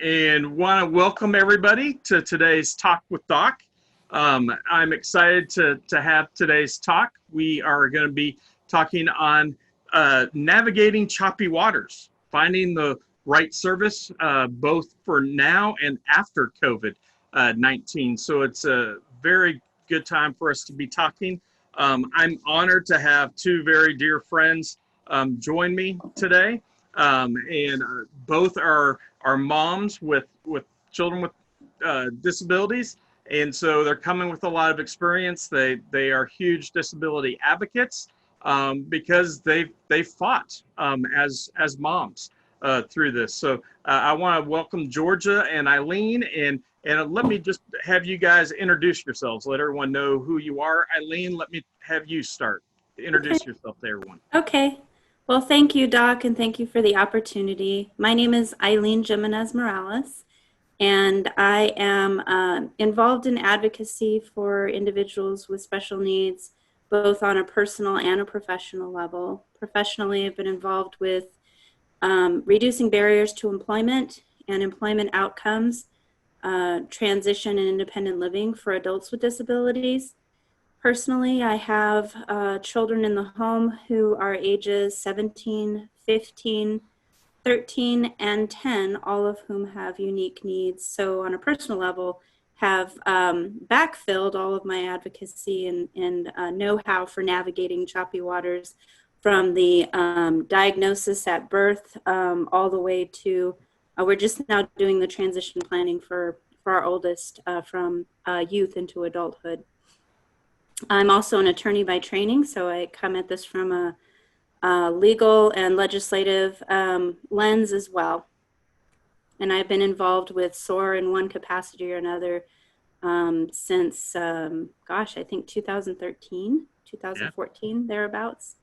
and want to welcome everybody to today's Talk with Doc. I'm excited to have today's talk. We are going to be talking on navigating choppy waters, finding the right service both for now and after COVID-19. So it's a very good time for us to be talking. I'm honored to have two very dear friends join me today. And both are moms with children with disabilities, and so they're coming with a lot of experience. They are huge disability advocates because they've fought as moms through this. So I want to welcome Georgia and Isleen, and let me just have you guys introduce yourselves. Let everyone know who you are. Isleen, let me have you start. Introduce yourself to everyone. Okay. Well, thank you, Doc, and thank you for the opportunity. My name is Isleen Gimenez Morales, and I am involved in advocacy for individuals with special needs, both on a personal and a professional level. Professionally, I've been involved with reducing barriers to employment and employment outcomes, transition and independent living for adults with disabilities. Personally, I have children in the home who are ages 17, 15, 13, and 10, all of whom have unique needs. So on a personal level, have backfilled all of my advocacy and know-how for navigating choppy waters from the diagnosis at birth all the way to, we're just now doing the transition planning for our oldest from youth into adulthood. I'm also an attorney by training, so I come at this from a legal and legislative lens as well. And I've been involved with SOAR in one capacity or another since, I think 2013, 2014, thereabouts.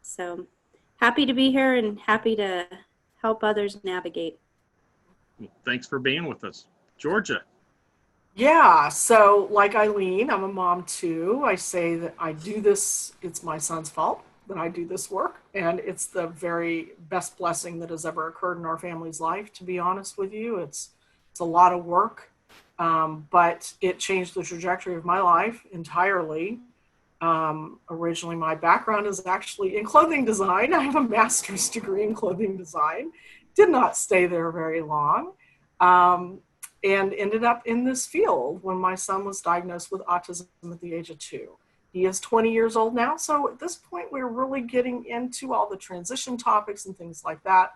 So happy to be here and happy to help others navigate. Well, thanks for being with us. Georgia. Yeah, so like Isleen, I'm a mom too. I say that I do this, it's my son's fault that I do this work, and it's the very best blessing that has ever occurred in our family's life, to be honest with you. It's a lot of work, but it changed the trajectory of my life entirely. Originally, my background is actually in clothing design. I have a master's degree in clothing design. Did not stay there very long. And ended up in this field when my son was diagnosed with autism at the age of 2. He is 20 years old now, so at this point we're really getting into all the transition topics and things like that.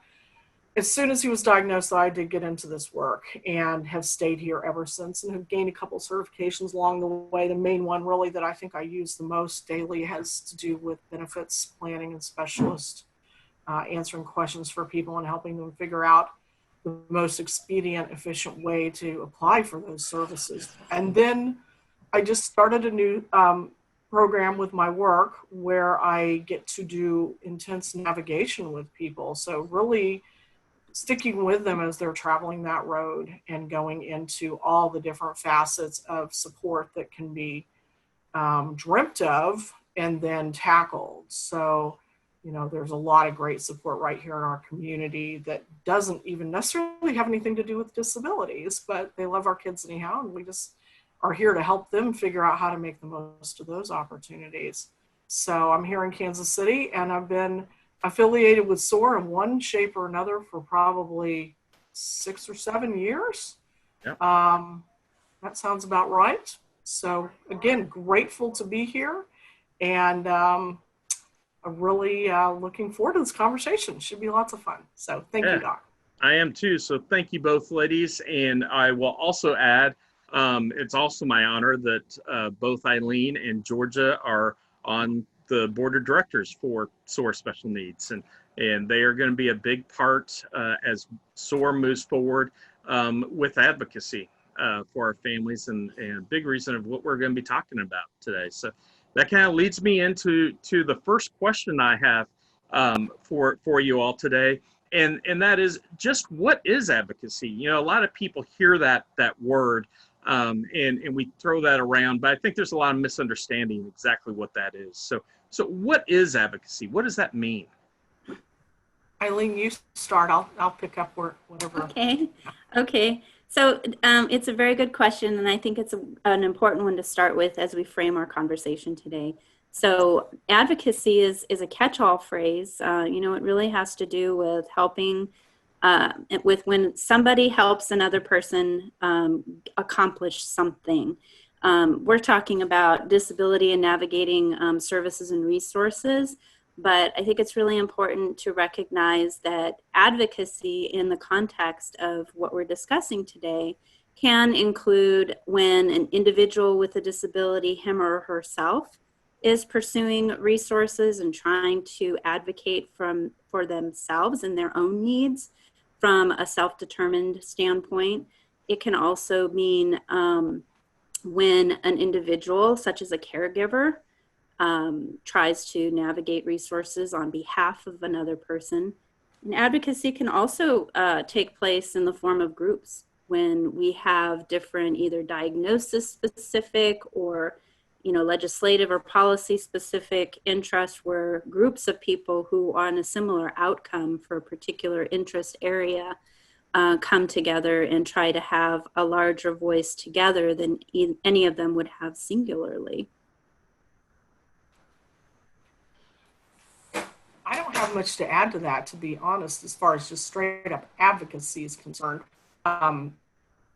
As soon as he was diagnosed, I did get into this work and have stayed here ever since and have gained a couple certifications along the way. The main one really that I think I use the most daily has to do with benefits planning and specialist, answering questions for people and helping them figure out the most expedient, efficient way to apply for those services. And then I just started a new program with my work where I get to do intense navigation with people. So really sticking with them as they're traveling that road and going into all the different facets of support that can be dreamt of and then tackled. So there's a lot of great support right here in our community that doesn't even necessarily have anything to do with disabilities, but they love our kids anyhow, and we just are here to help them figure out how to make the most of those opportunities. So I'm here in Kansas City, and I've been affiliated with SOAR in one shape or another for probably 6 or 7 years. Yep. That sounds about right. So again, grateful to be here, and I'm really looking forward to this conversation. It should be lots of fun. So thank you, Doc. I am too. So thank you both, ladies. And I will also add, it's also my honor that both Isleen and Georgia are on the board of directors for SOAR Special Needs. And they are going to be a big part as SOAR moves forward with advocacy for our families, and a big reason of what we're going to be talking about today. So that kind of leads me into the first question I have for you all today, and that is just what is advocacy? A lot of people hear that word, and we throw that around, but I think there's a lot of misunderstanding exactly what that is. So what is advocacy? What does that mean? Eileen, you start. I'll pick up whatever. Okay. Okay. So it's a very good question, and I think it's an important one to start with as we frame our conversation today. So advocacy is a catch-all phrase. It really has to do with helping, with when somebody helps another person accomplish something. We're talking about disability and navigating services and resources. But I think it's really important to recognize that advocacy in the context of what we're discussing today can include when an individual with a disability, him or herself, is pursuing resources and trying to advocate for themselves and their own needs from a self-determined standpoint. It can also mean when an individual, such as a caregiver, tries to navigate resources on behalf of another person. And advocacy can also take place in the form of groups when we have different either diagnosis specific or legislative or policy specific interests where groups of people who are on a similar outcome for a particular interest area come together and try to have a larger voice together than any of them would have singularly. I don't have much to add to that, to be honest, as far as just straight up advocacy is concerned.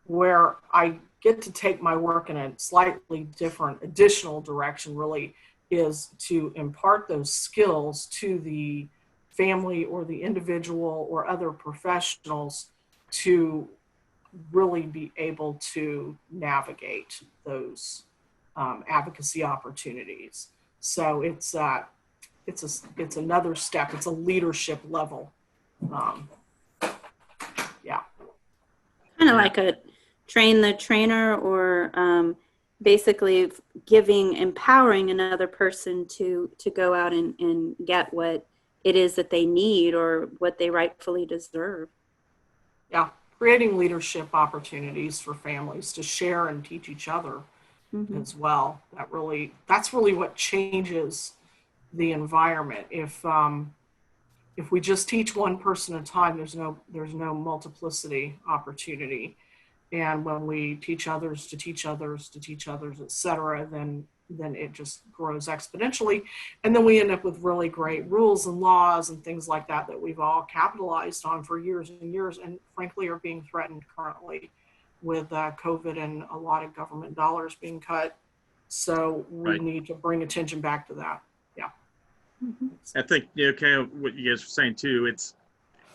Where I get to take my work in a slightly different additional direction really is to impart those skills to the family or the individual or other professionals to really be able to navigate those advocacy opportunities. So it's another step. It's a leadership level. Yeah. Kind of like a train the trainer, or basically empowering another person to go out and get what it is that they need or what they rightfully deserve. Yeah. Creating leadership opportunities for families to share and teach each other as well. That's really what changes the environment. If we just teach one person at a time, there's no multiplicity opportunity. And when we teach others to teach others to teach others, et cetera, then it just grows exponentially. And then we end up with really great rules and laws and things like that we've all capitalized on for years and years, and frankly are being threatened currently with COVID and a lot of government dollars being cut. So we need to bring attention back to that. Yeah. I think, kind of what you guys were saying too, it's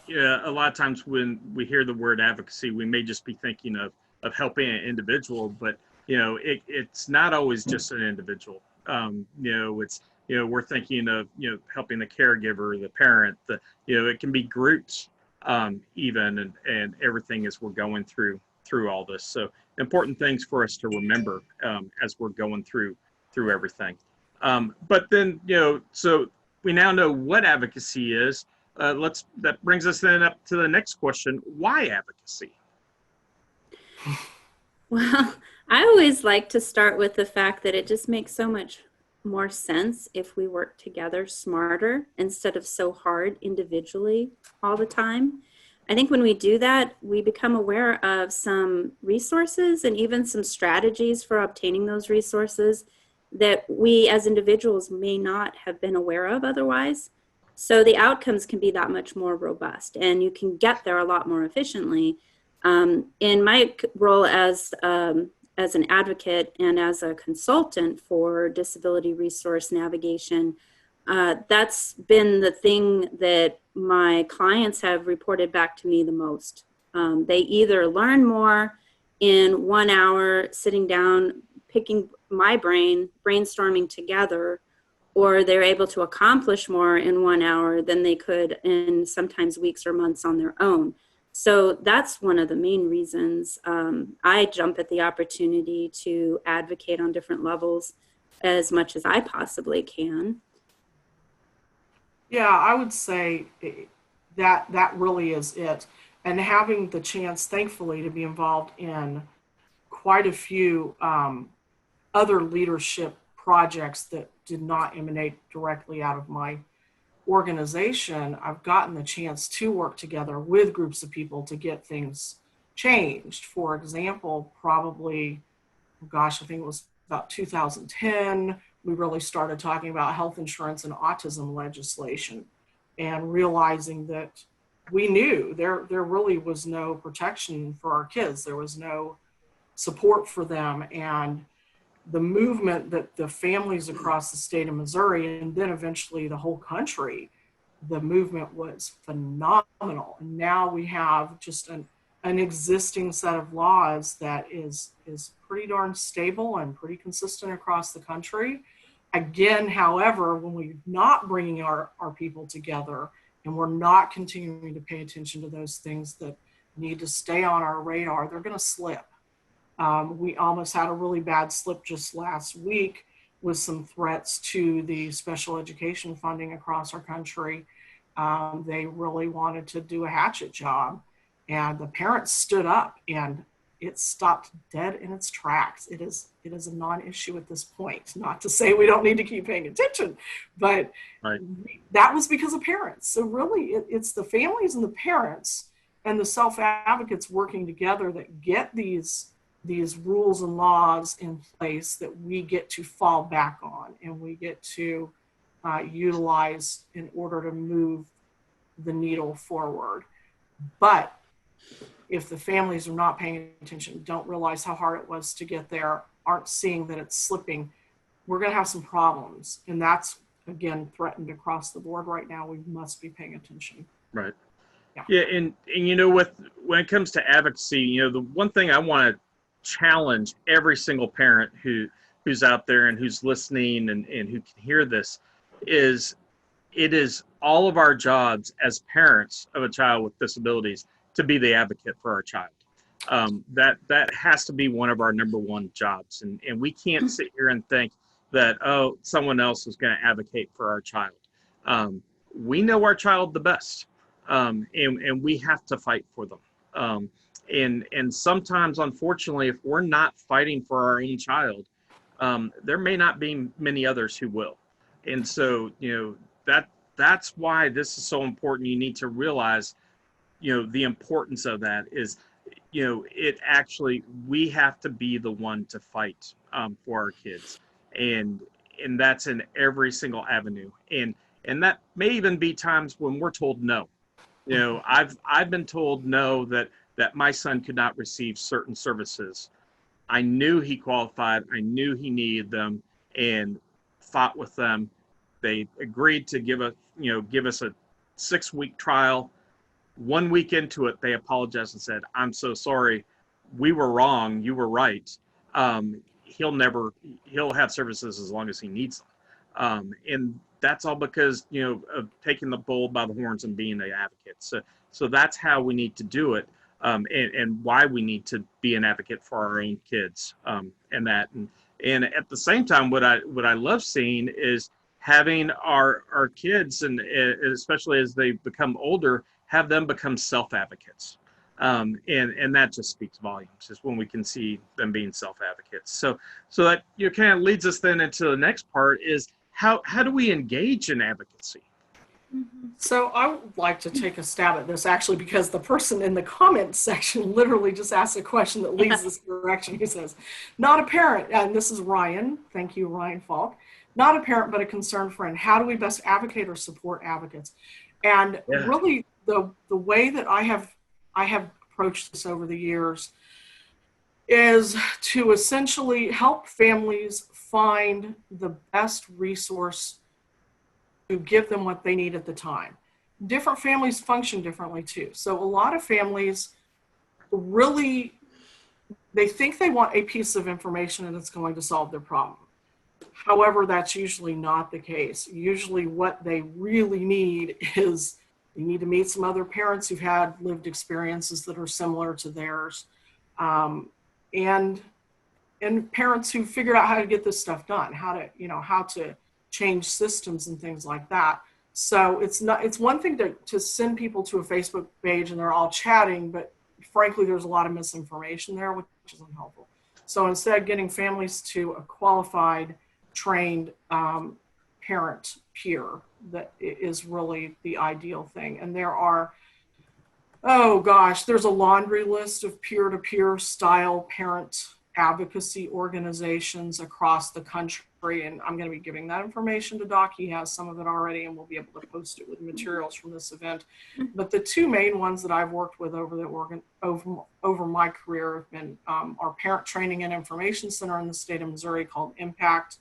a lot of times when we hear the word advocacy, we may just be thinking of helping an individual, but it's not always just an individual. It's we're thinking of helping the caregiver, the parent, it can be groups even, and everything as we're going through all this. So important things for us to remember as we're going through everything. But then so we now know what advocacy is. That brings us then up to the next question: why advocacy? Well, I always like to start with the fact that it just makes so much more sense if we work together smarter instead of so hard individually all the time. I think when we do that, we become aware of some resources and even some strategies for obtaining those resources that we as individuals may not have been aware of otherwise. So the outcomes can be that much more robust, and you can get there a lot more efficiently. In my role as an advocate and as a consultant for disability resource navigation, that's been the thing that my clients have reported back to me the most. They either learn more in 1 hour sitting down, picking my brain, brainstorming together, or they're able to accomplish more in 1 hour than they could in sometimes weeks or months on their own. So that's one of the main reasons I jump at the opportunity to advocate on different levels as much as I possibly can. Yeah, I would say that really is it. And having the chance, thankfully, to be involved in quite a few other leadership projects that did not emanate directly out of my organization, I've gotten the chance to work together with groups of people to get things changed. For example, probably, gosh, I think it was about 2010, we really started talking about health insurance and autism legislation, and realizing that we knew there really was no protection for our kids. There was no support for them. And the movement that the families across the state of Missouri, and then eventually the whole country, the movement was phenomenal. And now we have just an existing set of laws that is pretty darn stable and pretty consistent across the country. Again, however, when we're not bringing our people together and we're not continuing to pay attention to those things that need to stay on our radar, they're going to slip. We almost had a really bad slip just last week with some threats to the special education funding across our country. They really wanted to do a hatchet job, and the parents stood up, and it stopped dead in its tracks. It is a non-issue at this point. Not to say we don't need to keep paying attention, but right. That was because of parents. So really, it's the families and the parents and the self-advocates working together that get these rules and laws in place that we get to fall back on and we get to utilize in order to move the needle forward. But if the families are not paying attention, don't realize how hard it was to get there, aren't seeing that it's slipping, we're going to have some problems. And that's, again, threatened across the board right now. We must be paying attention. Right. Yeah. And you know, when it comes to advocacy, you know, the one thing I want to challenge every single parent who's out there and who's listening and who can hear this is it is all of our jobs as parents of a child with disabilities to be the advocate for our child. That has to be one of our number one jobs. And we can't sit here and think that, oh, someone else is going to advocate for our child. We know our child the best, and we have to fight for them. And sometimes, unfortunately, if we're not fighting for our own child, there may not be many others who will. And so, you know, that's why this is so important. You need to realize, you know, the importance of that is, you know, we have to be the one to fight for our kids. And that's in every single avenue. And that may even be times when we're told no. You know, I've been told no that my son could not receive certain services. I knew he qualified. I knew he needed them, and fought with them. They agreed to give us a 6-week trial. 1 week into it, they apologized and said, "I'm so sorry. We were wrong. You were right. He'll have services as long as he needs them." And that's all because, you know, of taking the bull by the horns and being an advocate. So that's how we need to do it. And why we need to be an advocate for our own kids, and at the same time, what I love seeing is having our kids, and especially as they become older, have them become self-advocates, and that just speaks volumes, is when we can see them being self-advocates. So that, you know, kind of leads us then into the next part is how do we engage in advocacy? So I would like to take a stab at this, actually, because the person in the comments section literally just asked a question that leads this direction. He says, "Not a parent," and this is Ryan. Thank you, Ryan Falk. "Not a parent, but a concerned friend. How do we best advocate or support advocates?" And really, the way that I have approached this over the years is to essentially help families find the best resource to give them what they need at the time. Different families function differently too. So a lot of families really, they think they want a piece of information and it's going to solve their problem. However, that's usually not the case. Usually what they really need is they need to meet some other parents who've had lived experiences that are similar to theirs, and parents who figured out how to get this stuff done, how to change systems and things like that. So it's one thing to send people to a Facebook page and they're all chatting, but frankly, there's a lot of misinformation there, which is unhelpful. So instead, getting families to a qualified, trained parent peer that is really the ideal thing. And there are, oh gosh, there's a laundry list of peer-to-peer style parent advocacy organizations across the country. And I'm going to be giving that information to Doc. He has some of it already, and we'll be able to post it with materials from this event. But the two main ones that I've worked with over my career have been our Parent Training and Information Center in the state of Missouri called Impact,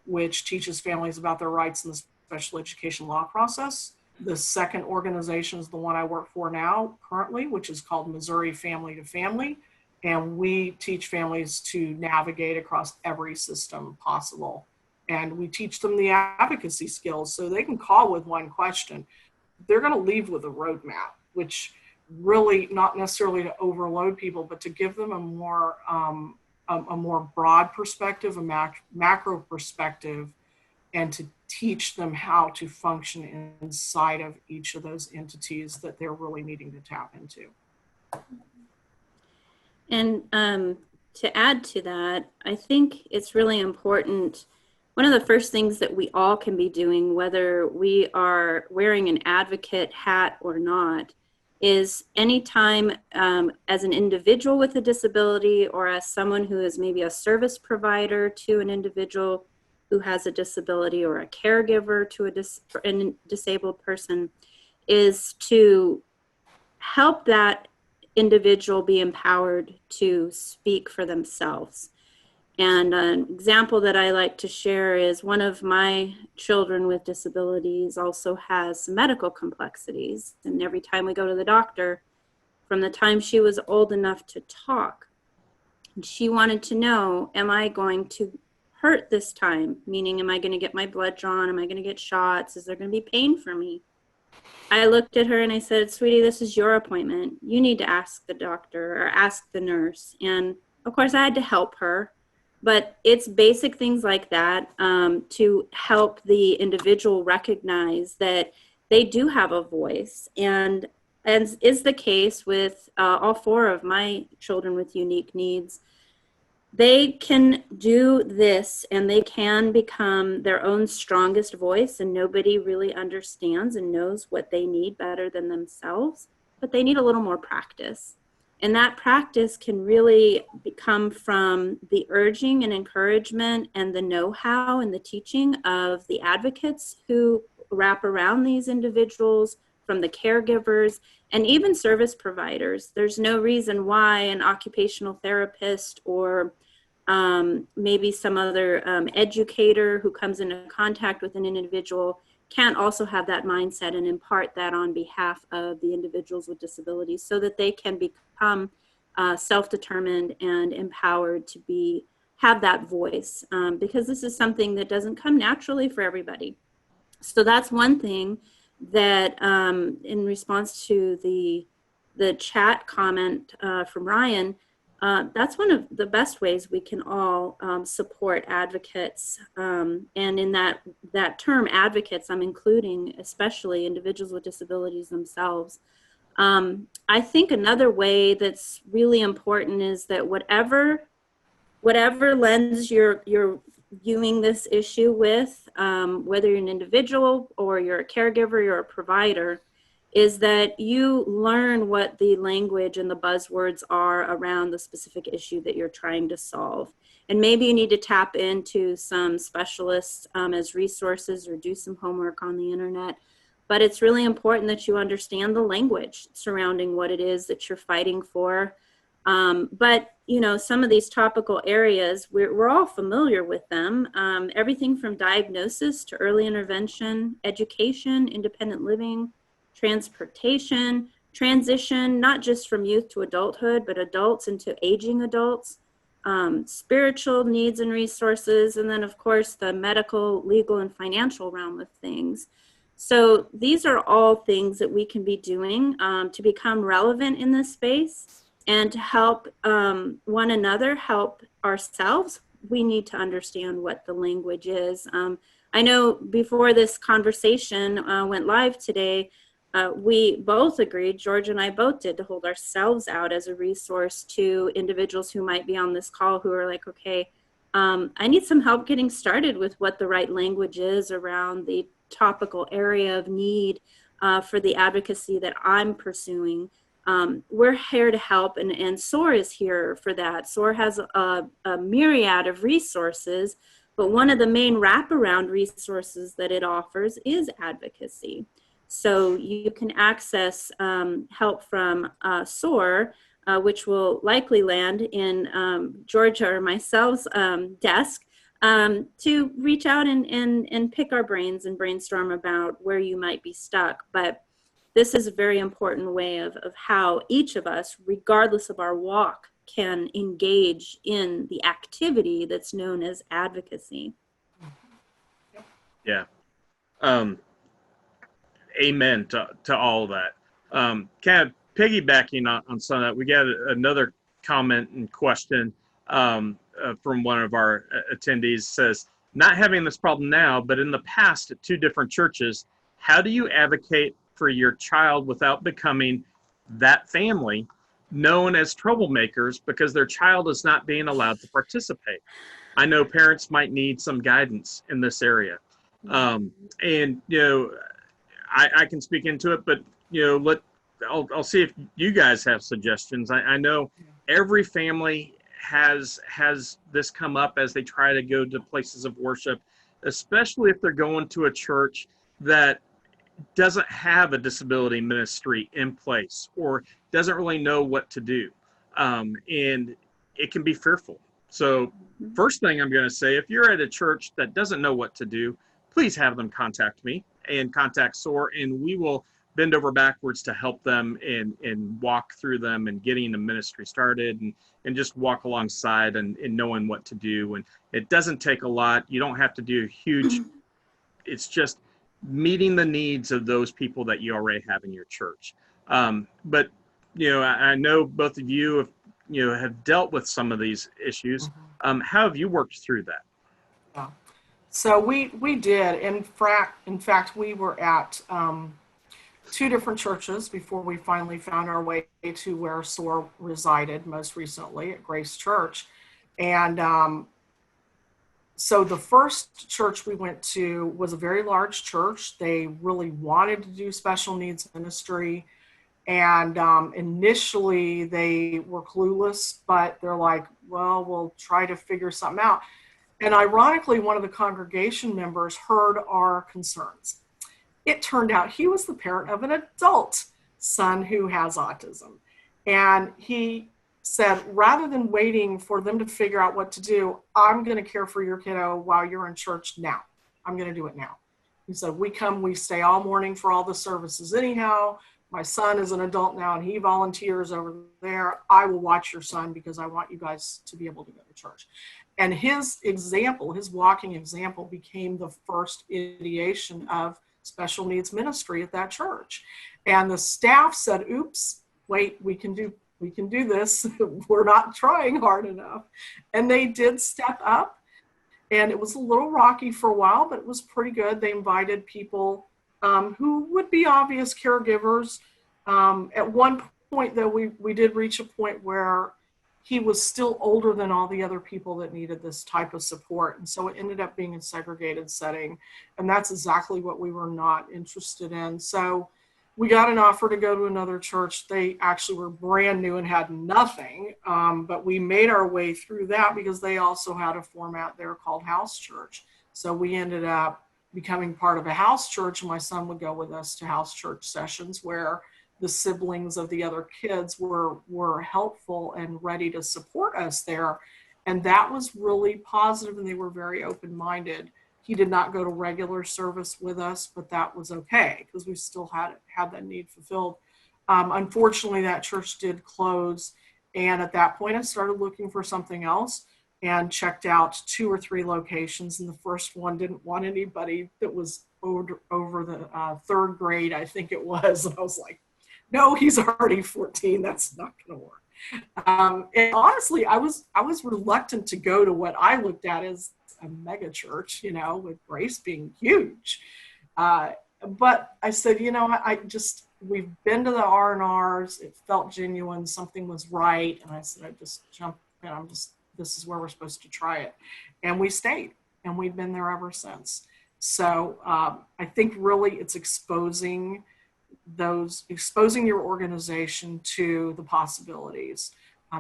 which teaches families about their rights in the special education law process. The second organization is the one I work for now currently, which is called Missouri Family to Family. And we teach families to navigate across every system possible. And we teach them the advocacy skills so they can call with one question. They're going to leave with a roadmap, which really not necessarily to overload people, but to give them a more broad perspective, a macro perspective, and to teach them how to function inside of each of those entities that they're really needing to tap into. And to add to that, I think it's really important. One of the first things that we all can be doing, whether we are wearing an advocate hat or not, is anytime as an individual with a disability or as someone who is maybe a service provider to an individual who has a disability or a caregiver to a disabled person, is to help that individual be empowered to speak for themselves. And an example that I like to share is one of my children with disabilities also has some medical complexities. And every time we go to the doctor, from the time she was old enough to talk, she wanted to know, am I going to hurt this time? Meaning, am I going to get my blood drawn? Am I going to get shots? Is there going to be pain for me? I looked at her and I said, sweetie, this is your appointment. You need to ask the doctor or ask the nurse. And of course I had to help her, but it's basic things like that to help the individual recognize that they do have a voice. And as is the case with all four of my children with unique needs, they can do this and they can become their own strongest voice, and nobody really understands and knows what they need better than themselves, but they need a little more practice. And that practice can really come from the urging and encouragement and the know-how and the teaching of the advocates who wrap around these individuals, from the caregivers and even service providers. There's no reason why an occupational therapist or maybe some other educator who comes into contact with an individual can't also have that mindset and impart that on behalf of the individuals with disabilities so that they can become self-determined and empowered to have that voice, because this is something that doesn't come naturally for everybody. So that's one thing that in response to the chat comment from Ryan, that's one of the best ways we can all support advocates. And in that term advocates, I'm including especially individuals with disabilities themselves. I think another way that's really important is that whatever lens you're viewing this issue with, whether you're an individual or you're a caregiver, you're a provider, is that you learn what the language and the buzzwords are around the specific issue that you're trying to solve. And maybe you need to tap into some specialists as resources or do some homework on the internet. But it's really important that you understand the language surrounding what it is that you're fighting for. But, you know, some of these topical areas, we're all familiar with them. Everything from diagnosis to early intervention, education, independent living, transportation, transition, not just from youth to adulthood, but adults into aging adults, spiritual needs and resources, and then of course the medical, legal, and financial realm of things. So these are all things that we can be doing to become relevant in this space and to help one another, help ourselves. We need to understand what the language is. I know before this conversation went live today, we both agreed, George and I both did, to hold ourselves out as a resource to individuals who might be on this call who are like, okay, I need some help getting started with what the right language is around the topical area of need for the advocacy that I'm pursuing, we're here to help, and SOAR is here for that. SOAR has a myriad of resources, but one of the main wraparound resources that it offers is advocacy. So you can access help from SOAR, which will likely land in Georgia or myself's desk, to reach out and pick our brains and brainstorm about where you might be stuck. But this is a very important way of how each of us, regardless of our walk, can engage in the activity that's known as advocacy. Yeah. Amen to all of that. Kind of piggybacking on some of that, we got another comment and question from one of our attendees. Says, not having this problem now, but in the past at 2 different churches, how do you advocate for your child without becoming that family known as troublemakers because their child is not being allowed to participate? I know parents might need some guidance in this area. And, I can speak into it, but, I'll see if you guys have suggestions. I know every family has this come up as they try to go to places of worship, especially if they're going to a church that doesn't have a disability ministry in place or doesn't really know what to do. And it can be fearful. So first thing I'm going to say, if you're at a church that doesn't know what to do, please have them contact me and contact SOAR, and we will bend over backwards to help them and walk through them and getting the ministry started and just walk alongside and knowing what to do. And it doesn't take a lot. You don't have to do huge. It's just meeting the needs of those people that you already have in your church. But, I know both of you have dealt with some of these issues. How have you worked through that? Yeah. So we did. In fact, we were at 2 different churches before we finally found our way to where SOAR resided most recently at Grace Church. And so the first church we went to was a very large church. They really wanted to do special needs ministry. And initially they were clueless, but they're like, well, we'll try to figure something out. And ironically, one of the congregation members heard our concerns. It turned out he was the parent of an adult son who has autism. And he said, rather than waiting for them to figure out what to do, I'm going to care for your kiddo while you're in church now. I'm going to do it now. He said, we stay all morning for all the services anyhow. My son is an adult now and he volunteers over there. I will watch your son because I want you guys to be able to go to church. And his example, his walking example, became the first ideation of special needs ministry at that church. And the staff said, oops, wait, we can do this. We're not trying hard enough. And they did step up. And it was a little rocky for a while, but it was pretty good. They invited people who would be obvious caregivers. At one point, though, we did reach a point where he was still older than all the other people that needed this type of support. And so it ended up being a segregated setting. And that's exactly what we were not interested in. So we got an offer to go to another church. They actually were brand new and had nothing. But we made our way through that because they also had a format there called house church. So we ended up becoming part of a house church, and my son would go with us to house church sessions where the siblings of the other kids were helpful and ready to support us there. And that was really positive, and they were very open-minded. He did not go to regular service with us, but that was okay because we still had that need fulfilled. Unfortunately, that church did close. And at that point, I started looking for something else and checked out 2 or 3 locations. And the first one didn't want anybody that was over the 3rd grade, I think it was. And I was like, no, he's already 14. That's not going to work. And honestly, I was reluctant to go to what I looked at as a mega church, with Grace being huge. But I said, we've been to the R&Rs. It felt genuine. Something was right. And I said, I just jumped in. This is where we're supposed to try it. And we stayed, and we've been there ever since. So I think really it's exposing your organization to the possibilities.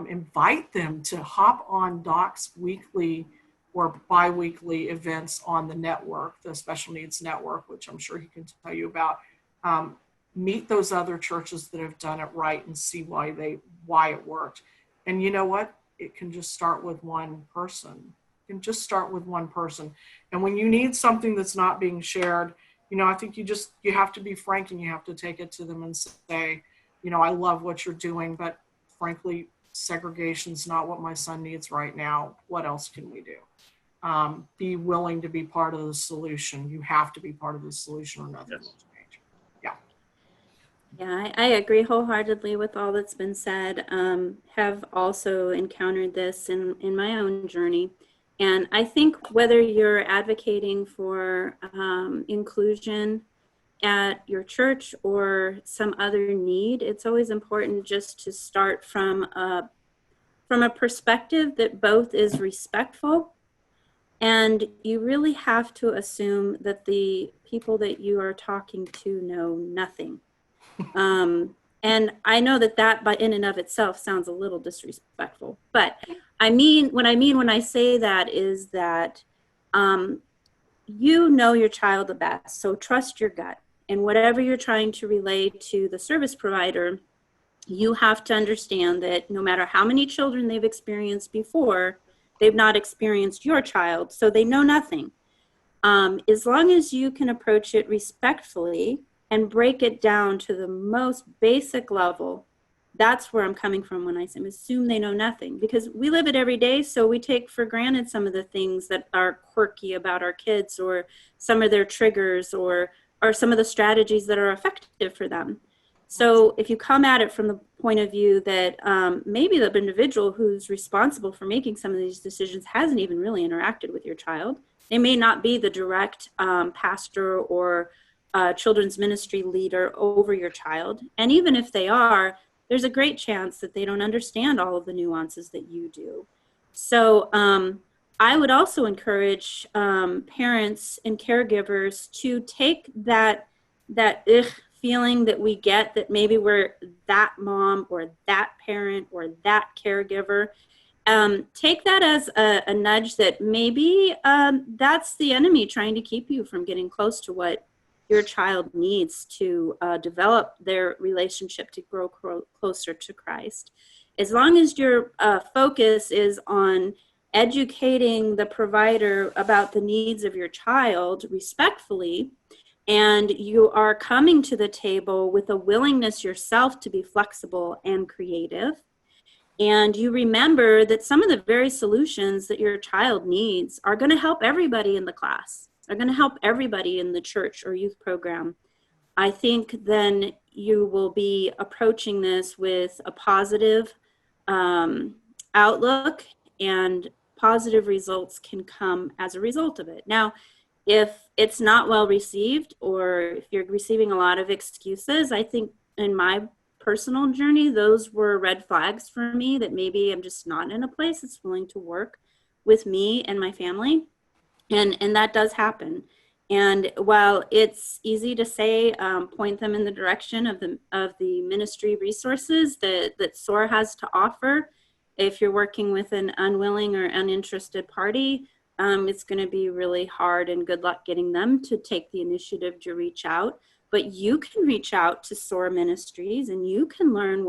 Invite them to hop on Doc's weekly or bi-weekly events on the network, the Special Needs Network, which I'm sure he can tell you about. Meet those other churches that have done it right and see why it worked. And you know what? It can just start with one person. It can just start with one person. And when you need something that's not being shared, I think you have to be frank, and you have to take it to them and say, I love what you're doing, but frankly, segregation's not what my son needs right now. What else can we do? Be willing to be part of the solution. You have to be part of the solution, or nothing will change. Yeah. Yeah, I agree wholeheartedly with all that's been said. Have also encountered this in my own journey. And I think whether you're advocating for inclusion at your church or some other need, it's always important just to start from a perspective that both is respectful, and you really have to assume that the people that you are talking to know nothing. And I know that by in and of itself sounds a little disrespectful, but when I say that is that you know your child the best, so trust your gut. And whatever you're trying to relay to the service provider, you have to understand that no matter how many children they've experienced before, they've not experienced your child, so they know nothing. As long as you can approach it respectfully and break it down to the most basic level, that's where I'm coming from when I assume they know nothing, because we live it every day. So we take for granted some of the things that are quirky about our kids, or some of their triggers, or some of the strategies that are effective for them. So if you come at it from the point of view that maybe the individual who's responsible for making some of these decisions hasn't even really interacted with your child, they may not be the direct pastor or children's ministry leader over your child. And even if they are, there's a great chance that they don't understand all of the nuances that you do. So I would also encourage parents and caregivers to take that feeling that we get that maybe we're that mom or that parent or that caregiver. Take that as a nudge that maybe that's the enemy trying to keep you from getting close to what your child needs to develop their relationship to grow closer to Christ. As long as your focus is on educating the provider about the needs of your child respectfully, and you are coming to the table with a willingness yourself to be flexible and creative, and you remember that some of the very solutions that your child needs are going to help everybody in the class, are going to help everybody in the church or youth program, I think then you will be approaching this with a positive outlook, and positive results can come as a result of it. Now, if it's not well received, or if you're receiving a lot of excuses, I think in my personal journey, those were red flags for me, that maybe I'm just not in a place that's willing to work with me and my family. And that does happen. And while it's easy to say, point them in the direction of the ministry resources that SOAR has to offer, if you're working with an unwilling or uninterested party, it's going to be really hard, and good luck getting them to take the initiative to reach out. But you can reach out to SOAR Ministries, and you can learn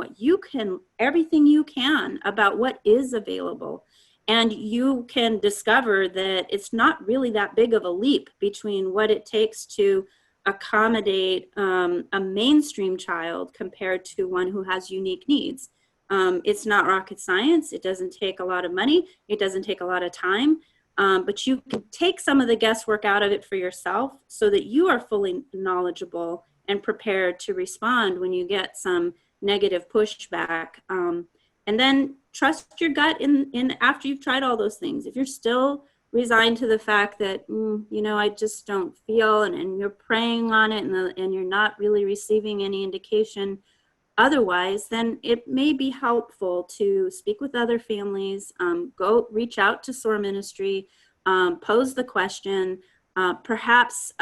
everything you can about what is available. And you can discover that it's not really that big of a leap between what it takes to accommodate a mainstream child compared to one who has unique needs. It's not rocket science. It doesn't take a lot of money. It doesn't take a lot of time. But you can take some of the guesswork out of it for yourself, so that you are fully knowledgeable and prepared to respond when you get some negative pushback. And then trust your gut in after you've tried all those things. If you're still resigned to the fact that, I just don't feel, and you're praying on it, and you're not really receiving any indication otherwise, then it may be helpful to speak with other families, go reach out to SOAR Ministry, pose the question, Perhaps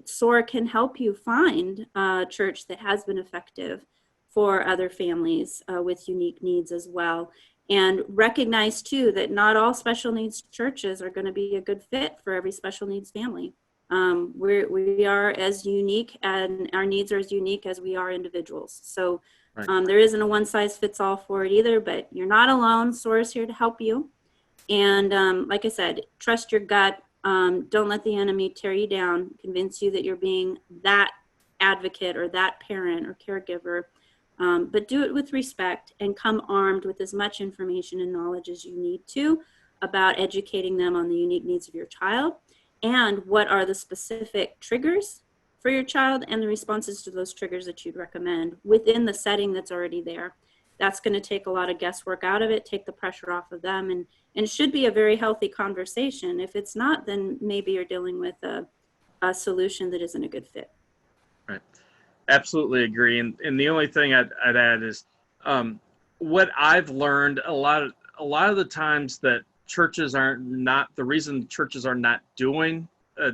SOAR can help you find a church that has been effective for other families with unique needs as well. And recognize too that not all special needs churches are going to be a good fit for every special needs family. We are as unique, and our needs are as unique as we are individuals. So there isn't a one size fits all for it either, but you're not alone. SOAR is here to help you. And like I said, trust your gut. Don't let the enemy tear you down, convince you that you're being that advocate or that parent or caregiver. But do it with respect and come armed with as much information and knowledge as you need to about educating them on the unique needs of your child and what are the specific triggers for your child and the responses to those triggers that you'd recommend within the setting that's already there. That's going to take a lot of guesswork out of it, take the pressure off of them, and it should be a very healthy conversation. If it's not, then maybe you're dealing with a solution that isn't a good fit. Right. Absolutely agree. And the only thing I'd add is what I've learned a lot of the times that churches the reason churches are not doing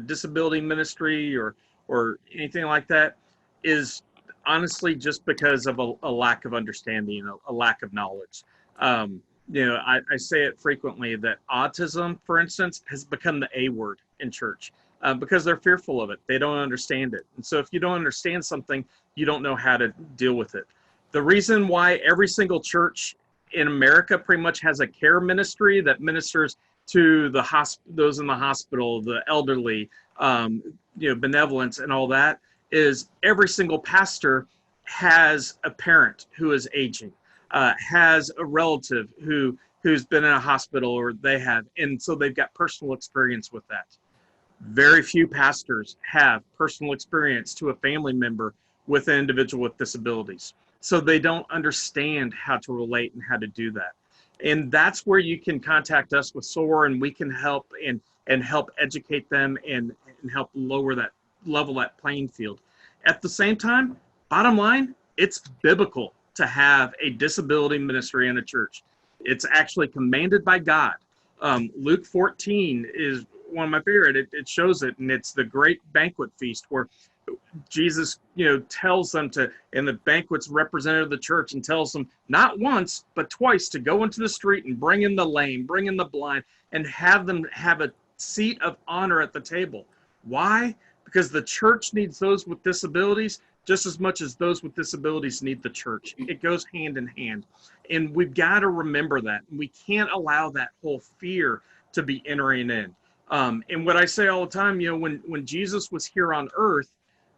disability ministry or anything like that is honestly just because of a lack of understanding, a lack of knowledge. I say it frequently that autism, for instance, has become the A word in church because they're fearful of it. They don't understand it. And so if you don't understand something, you don't know how to deal with it. The reason why every single church in America pretty much has a care ministry that ministers to those in the hospital, the elderly, benevolence and all that, is every single pastor has a parent who is aging, has a relative who's been in a hospital or they have, and so they've got personal experience with that. Very few pastors have personal experience to a family member with an individual with disabilities. So they don't understand how to relate and how to do that. And that's where you can contact us with SOAR, and we can help and help educate them and help level that playing field. At the same time, bottom line, it's biblical to have a disability ministry in a church. It's actually commanded by God. Luke 14 is one of my favorite. It shows it, and it's the great banquet feast where Jesus, tells them to, and the banquet's representative of the church, and tells them not once, but twice to go into the street and bring in the lame, bring in the blind, and have them have a seat of honor at the table. Why? Because the church needs those with disabilities just as much as those with disabilities need the church. It goes hand in hand. And we've got to remember that. We can't allow that whole fear to be entering in. And what I say all the time, when Jesus was here on earth,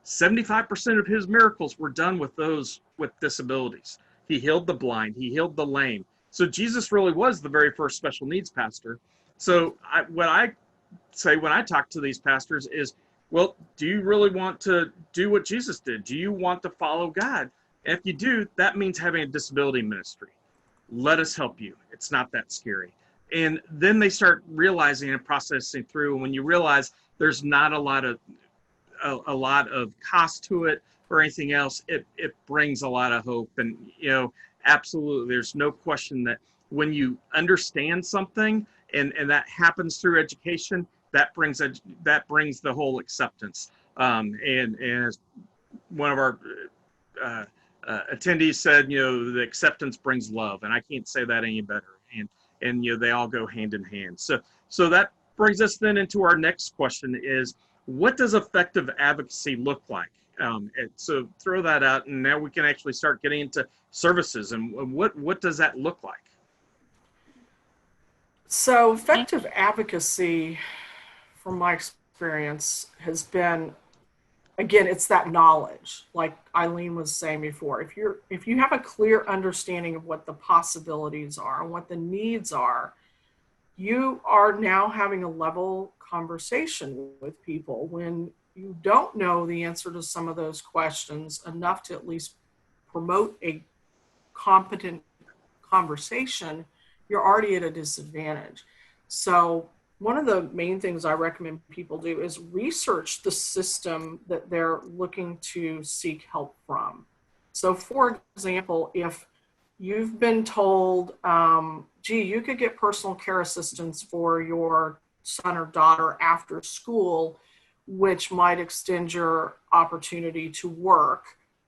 75% of his miracles were done with those with disabilities. He healed the blind. He healed the lame. So Jesus really was the very first special needs pastor. So what I say when I talk to these pastors is, well, do you really want to do what Jesus did? Do you want to follow God? And if you do, that means having a disability ministry. Let us help you. It's not that scary. And then they start realizing and processing through. And when you realize there's not a lot of cost to it or anything else, it brings a lot of hope. And absolutely, there's no question that when you understand something and that happens through education, that brings the whole acceptance. And as one of our attendees said, the acceptance brings love, and I can't say that any better. And they all go hand in hand. So that brings us then into our next question: is what does effective advocacy look like? So throw that out, and now we can actually start getting into services and what does that look like? So effective advocacy, from my experience, has been, again, it's that knowledge, like Isleen was saying before. If you have a clear understanding of what the possibilities are and what the needs are, you are now having a level conversation with people. When you don't know the answer to some of those questions enough to at least promote a competent conversation, you're already at a disadvantage. So one of the main things I recommend people do is research the system that they're looking to seek help from. So for example, if you've been told, gee, you could get personal care assistance for your son or daughter after school which might extend your opportunity to work.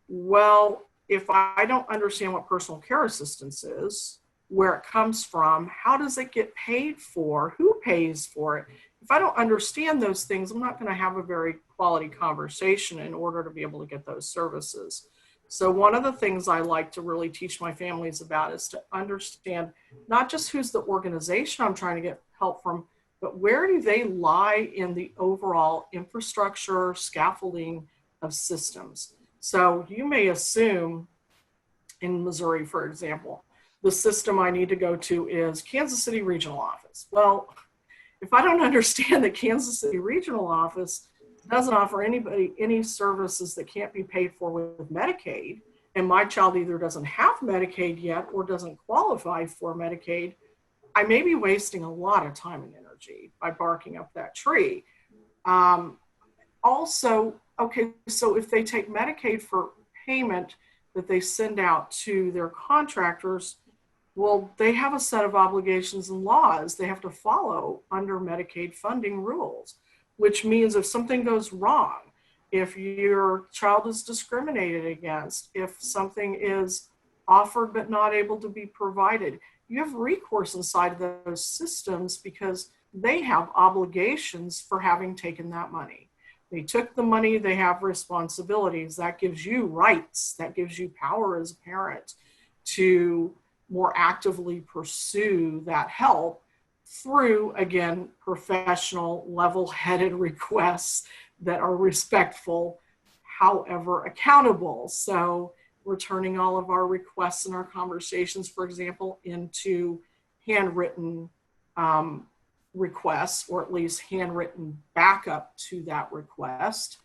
Well, if I don't understand what personal care assistance is, where it comes from, how does it get paid for, who pays for it? If I don't understand those things, I'm not going to have a very quality conversation in order to be able to get those services. So one of the things I like to really teach my families about is to understand not just who's the organization I'm trying to get help from, but where do they lie in the overall infrastructure, scaffolding of systems. So you may assume in Missouri, for example, the system I need to go to is Kansas City Regional Office. Well, if I don't understand that Kansas City Regional Office doesn't offer anybody any services that can't be paid for with Medicaid, and my child either doesn't have Medicaid yet or doesn't qualify for Medicaid, I may be wasting a lot of time and energy by barking up that tree. Also, okay, so if they take Medicaid for payment that they send out to their contractors, well, they have a set of obligations and laws they have to follow under Medicaid funding rules, which means if something goes wrong, if your child is discriminated against, if something is offered but not able to be provided, you have recourse inside of those systems because they have obligations for having taken that money. They took the money, they have responsibilities. That gives you rights, that gives you power as a parent to more actively pursue that help through, again, professional, level-headed requests that are respectful, however accountable. So we're turning all of our requests and our conversations, for example, into handwritten requests, or at least handwritten backup to that request,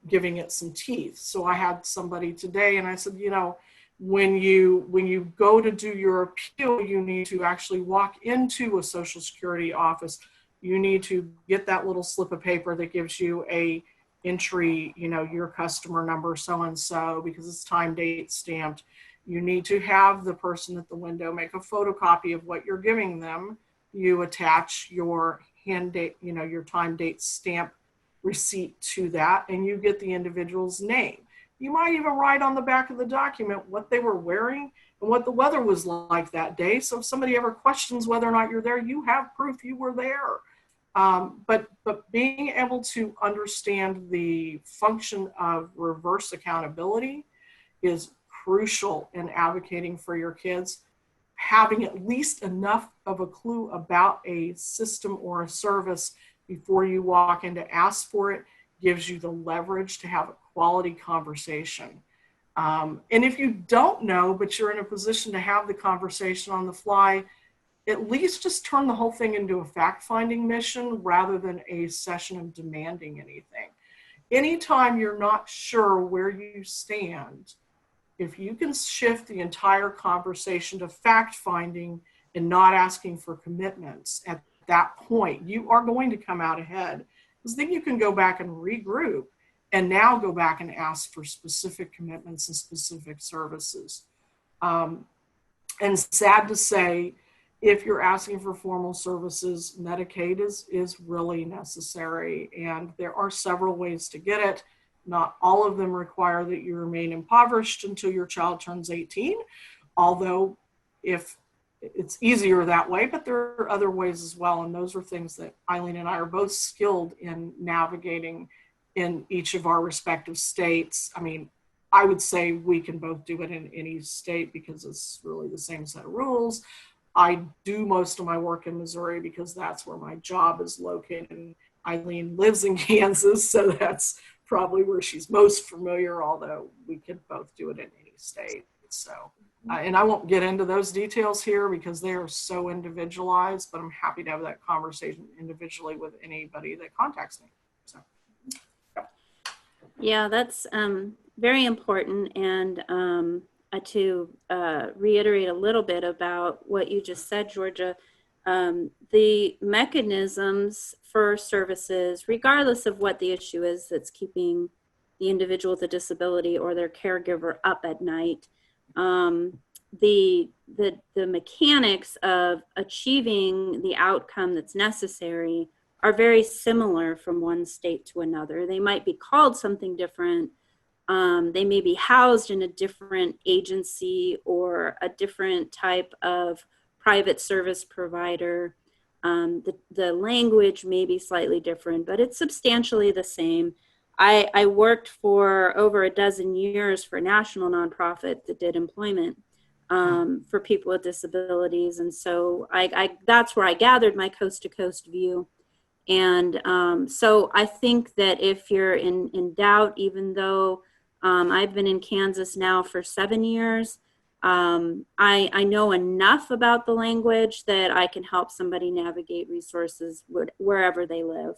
giving it some teeth. So I had somebody today and I said, you know, when you go to do your appeal, you need to actually walk into a Social Security office. You need to get that little slip of paper that gives you a entry, you know, your customer number, so-and-so, because it's time, date stamped. You need to have the person at the window make a photocopy of what you're giving them. You attach your hand date, you know, your time, date stamp receipt to that, and you get the individual's name. You might even write on the back of the document what they were wearing and what the weather was like that day. So if somebody ever questions whether or not you're there, you have proof you were there. But being able to understand the function of reverse accountability is crucial in advocating for your kids. Having at least enough of a clue about a system or a service before you walk in to ask for it gives you the leverage to have a quality conversation. And if you don't know, but you're in a position to have the conversation on the fly, at least just turn the whole thing into a fact-finding mission rather than a session of demanding anything. Anytime you're not sure where you stand, if you can shift the entire conversation to fact-finding and not asking for commitments at that point, you are going to come out ahead. Because then you can go back and regroup and now go back and ask for specific commitments and specific services. And sad to say, if you're asking for formal services, Medicaid is really necessary. And there are several ways to get it. Not all of them require that you remain impoverished until your child turns 18, although if it's easier that way, but there are other ways as well. And those are things that Isleen and I are both skilled in navigating in each of our respective states. I mean, I would say we can both do it in any state because it's really the same set of rules. I do most of my work in Missouri because that's where my job is located. And Isleen lives in Kansas, so that's probably where she's most familiar, although we can both do it in any state. So, and I won't get into those details here because they are so individualized, but I'm happy to have that conversation individually with anybody that contacts me. So, yeah, that's very important. And to reiterate a little bit about what you just said, Georgia, the mechanisms for services, regardless of what the issue is that's keeping the individual with a disability or their caregiver up at night, the mechanics of achieving the outcome that's necessary are very similar from one state to another. They might be called something different. They may be housed in a different agency or a different type of private service provider. The language may be slightly different, but it's substantially the same. I worked for over a dozen years for a national nonprofit that did employment for people with disabilities. And so that's where I gathered my coast to coast view. And so I think that if you're in doubt, even though I've been in Kansas now for 7 years, I know enough about the language that I can help somebody navigate resources wherever they live.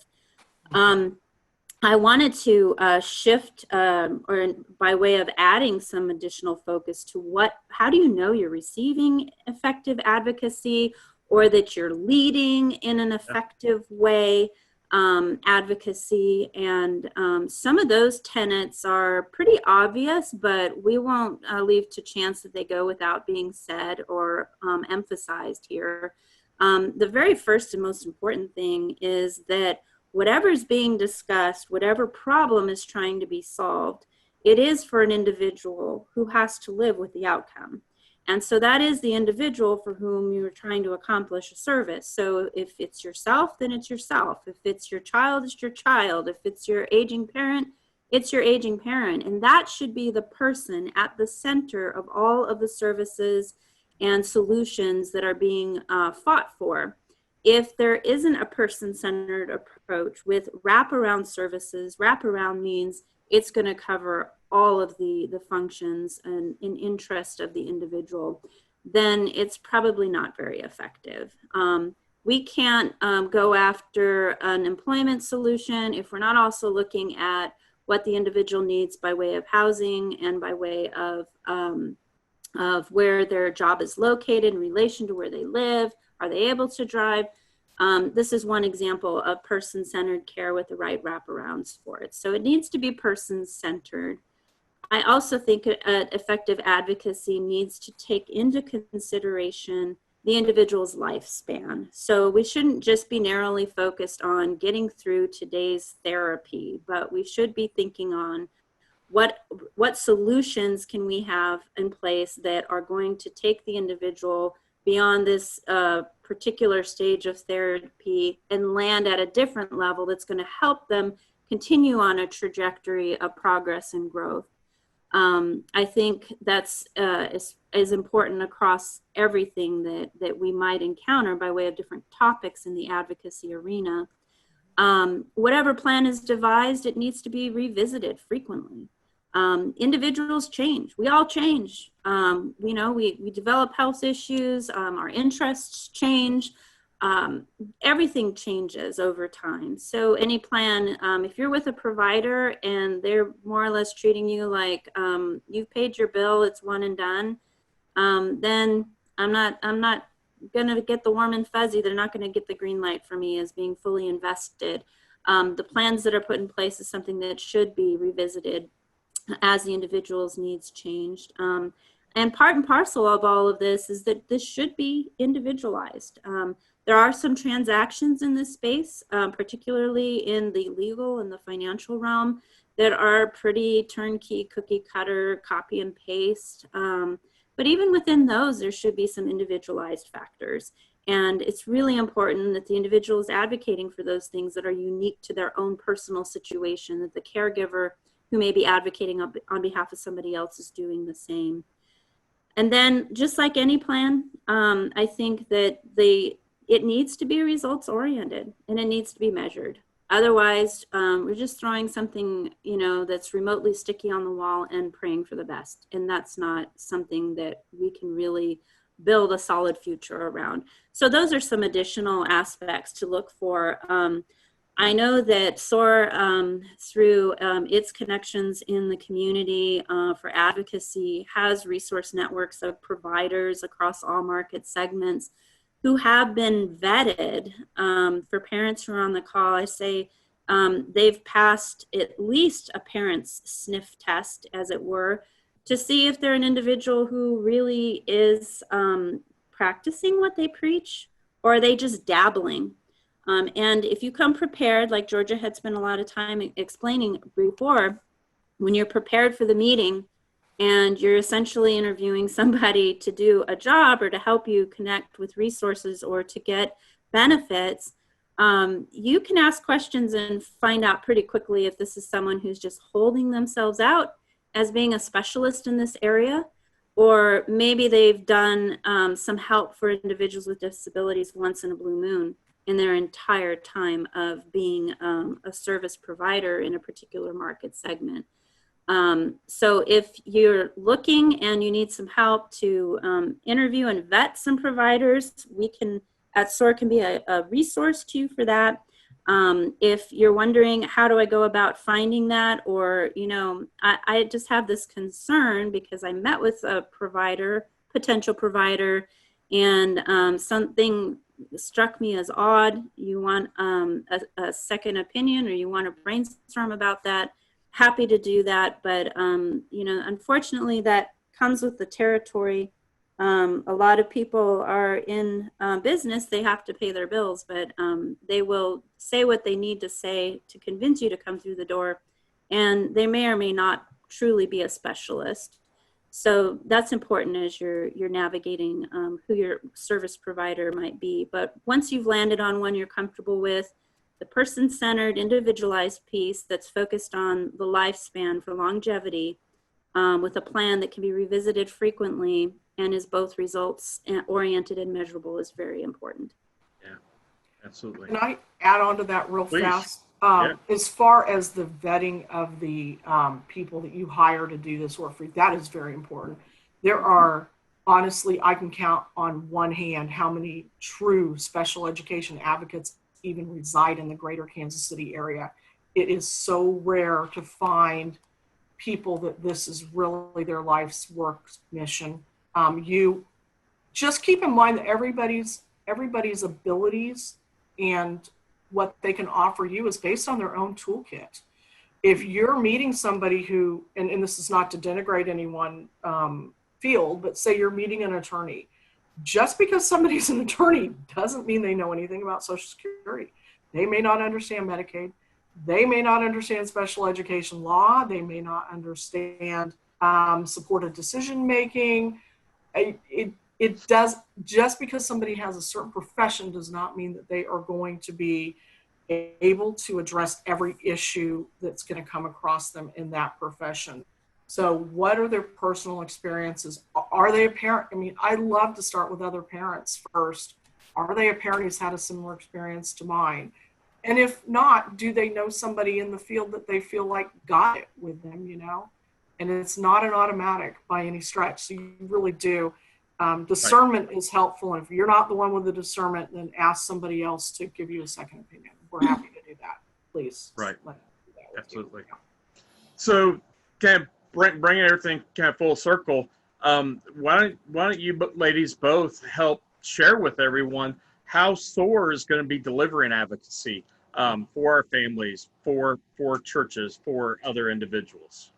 I wanted to shift or by way of adding some additional focus to how do you know you're receiving effective advocacy or that you're leading in an effective way advocacy. And some of those tenets are pretty obvious, but we won't leave to chance that they go without being said or emphasized here. The very first and most important thing is that whatever is being discussed, whatever problem is trying to be solved, it is for an individual who has to live with the outcome. And so that is the individual for whom you're trying to accomplish a service. So if it's yourself, then it's yourself. If it's your child, it's your child. If it's your aging parent, it's your aging parent. And that should be the person at the center of all of the services and solutions that are being fought for. If there isn't a person-centered approach with wraparound services, wraparound means it's going to cover all of the functions and in interest of the individual, then it's probably not very effective. We can't go after an employment solution if we're not also looking at what the individual needs by way of housing and by way of where their job is located in relation to where they live. Are they able to drive? This is one example of person-centered care with the right wraparounds for it. So it needs to be person-centered. I also think effective advocacy needs to take into consideration the individual's lifespan. So we shouldn't just be narrowly focused on getting through today's therapy, but we should be thinking on what solutions can we have in place that are going to take the individual beyond this particular stage of therapy and land at a different level that's going to help them continue on a trajectory of progress and growth. I think that's is important across everything that we might encounter by way of different topics in the advocacy arena. Whatever plan is devised, it needs to be revisited frequently. Individuals change. We all change. We develop health issues. Our interests change. Everything changes over time. So any plan, if you're with a provider and they're more or less treating you like you've paid your bill, it's one and done, then I'm not going to get the warm and fuzzy. They're not going to get the green light for me as being fully invested. The plans that are put in place is something that should be revisited as the individual's needs changed. And part and parcel of all of this is that this should be individualized. There are some transactions in this space, particularly in the legal and the financial realm, that are pretty turnkey, cookie cutter, copy and paste. But even within those, there should be some individualized factors. And it's really important that the individual is advocating for those things that are unique to their own personal situation, that the caregiver who may be advocating on behalf of somebody else is doing the same. And then just like any plan, I think that it needs to be results oriented and it needs to be measured. Otherwise, we're just throwing something, that's remotely sticky on the wall and praying for the best. And that's not something that we can really build a solid future around. So those are some additional aspects to look for. I know that SOAR, through its connections in the community for advocacy, has resource networks of providers across all market segments who have been vetted. For parents who are on the call, I say they've passed at least a parent's sniff test, as it were, to see if they're an individual who really is practicing what they preach, or are they just dabbling. And if you come prepared, like Georgia had spent a lot of time explaining before, when you're prepared for the meeting and you're essentially interviewing somebody to do a job or to help you connect with resources or to get benefits, you can ask questions and find out pretty quickly if this is someone who's just holding themselves out as being a specialist in this area, or maybe they've done some help for individuals with disabilities once in a blue moon in their entire time of being a service provider in a particular market segment. So if you're looking and you need some help to interview and vet some providers, we can, at SOAR, can be a resource to you for that. If you're wondering, how do I go about finding that? Or, you know, I just have this concern because I met with a provider, potential provider, and something struck me as odd. You want a second opinion, or you want to brainstorm about that, happy to do that. But, you know, unfortunately, that comes with the territory. A lot of people are in business, they have to pay their bills, but they will say what they need to say to convince you to come through the door, and they may or may not truly be a specialist. So that's important as you're navigating who your service provider might be. But once you've landed on one you're comfortable with, the person-centered, individualized piece that's focused on the lifespan for longevity, with a plan that can be revisited frequently and is both results oriented and measurable, is very important. Yeah, absolutely. Can I add on to that real Please. fast? Yeah. As far as the vetting of the people that you hire to do this work for you, that is very important. There are, honestly, I can count on one hand how many true special education advocates even reside in the greater Kansas City area. It is so rare to find people that this is really their life's work mission. You just keep in mind that everybody's abilities and what they can offer you is based on their own toolkit. If you're meeting somebody who, and this is not to denigrate any one field, but say you're meeting an attorney, just because somebody's an attorney doesn't mean they know anything about Social Security. They may not understand Medicaid. They may not understand special education law. They may not understand supported decision making. It does, just because somebody has a certain profession does not mean that they are going to be able to address every issue that's going to come across them in that profession. So what are their personal experiences? Are they a parent? I mean, I love to start with other parents first. Are they a parent who's had a similar experience to mine? And if not, do they know somebody in the field that they feel like got it with them, you know? And it's not an automatic by any stretch. So you really do. Discernment is helpful. And if you're not the one with the discernment, then ask somebody else to give you a second opinion. We're happy to do that. Please. Right. Absolutely. So kind of bringing everything kind of full circle, why don't you ladies both help share with everyone how SOAR is going to be delivering advocacy for our families, for churches, for other individuals?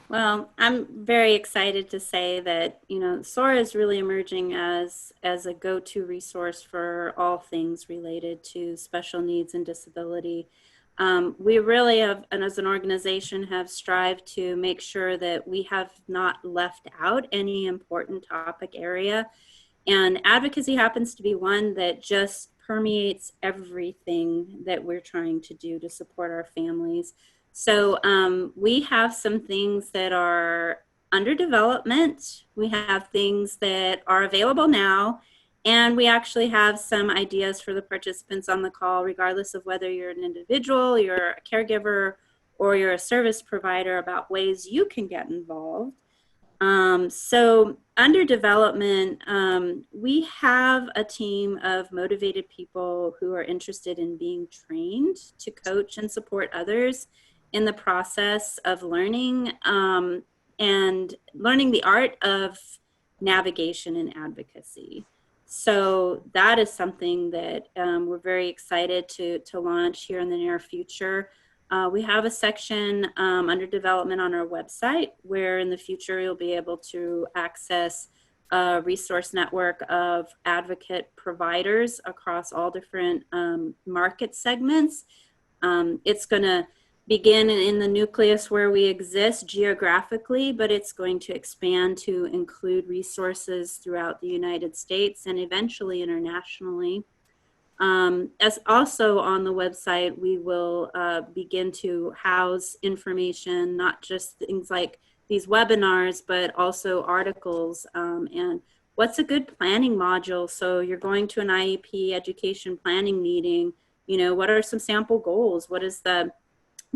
Well, I'm very excited to say that, you know, SOAR is really emerging as a go-to resource for all things related to special needs and disability. We really have, and as an organization, have strived to make sure that we have not left out any important topic area. And advocacy happens to be one that just permeates everything that we're trying to do to support our families. So we have some things that are under development. We have things that are available now. And we actually have some ideas for the participants on the call, regardless of whether you're an individual, you're a caregiver, or you're a service provider, about ways you can get involved. So under development, we have a team of motivated people who are interested in being trained to coach and support others in the process of learning and learning the art of navigation and advocacy. So that is something that we're very excited to launch here in the near future. We have a section under development on our website where in the future you'll be able to access a resource network of advocate providers across all different market segments. It's going to begin in the nucleus where we exist geographically, but it's going to expand to include resources throughout the United States and eventually internationally. As also on the website, we will begin to house information, not just things like these webinars, but also articles and what's a good planning module. So you're going to an IEP education planning meeting, you know, what are some sample goals? What does the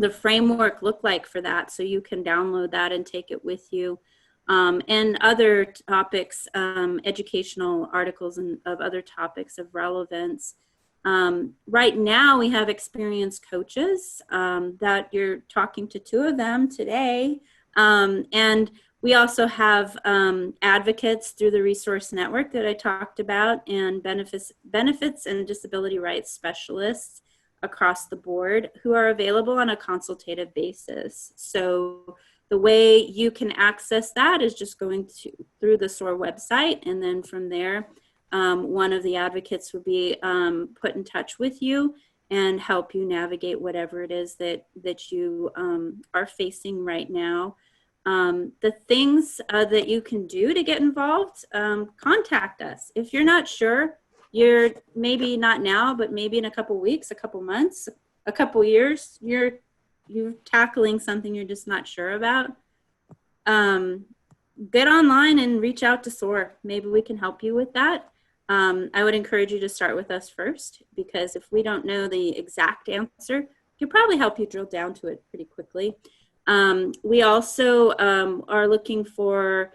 framework look like for that? So you can download that and take it with you. And other topics, educational articles and of other topics of relevance. Right now we have experienced coaches that you're talking to 2 of them today. And we also have advocates through the resource network that I talked about, and benefits and disability rights specialists across the board who are available on a consultative basis. So the way you can access that is just going through the SOAR website, and then from there, one of the advocates will be put in touch with you and help you navigate whatever it is that you are facing right now. The things that you can do to get involved, contact us. If you're not sure, you're maybe not now, but maybe in a couple weeks, a couple months, a couple years, you're tackling something you're just not sure about, get online and reach out to SOAR. Maybe we can help you with that. I would encourage you to start with us first, because if we don't know the exact answer, we can probably help you drill down to it pretty quickly. We also are looking for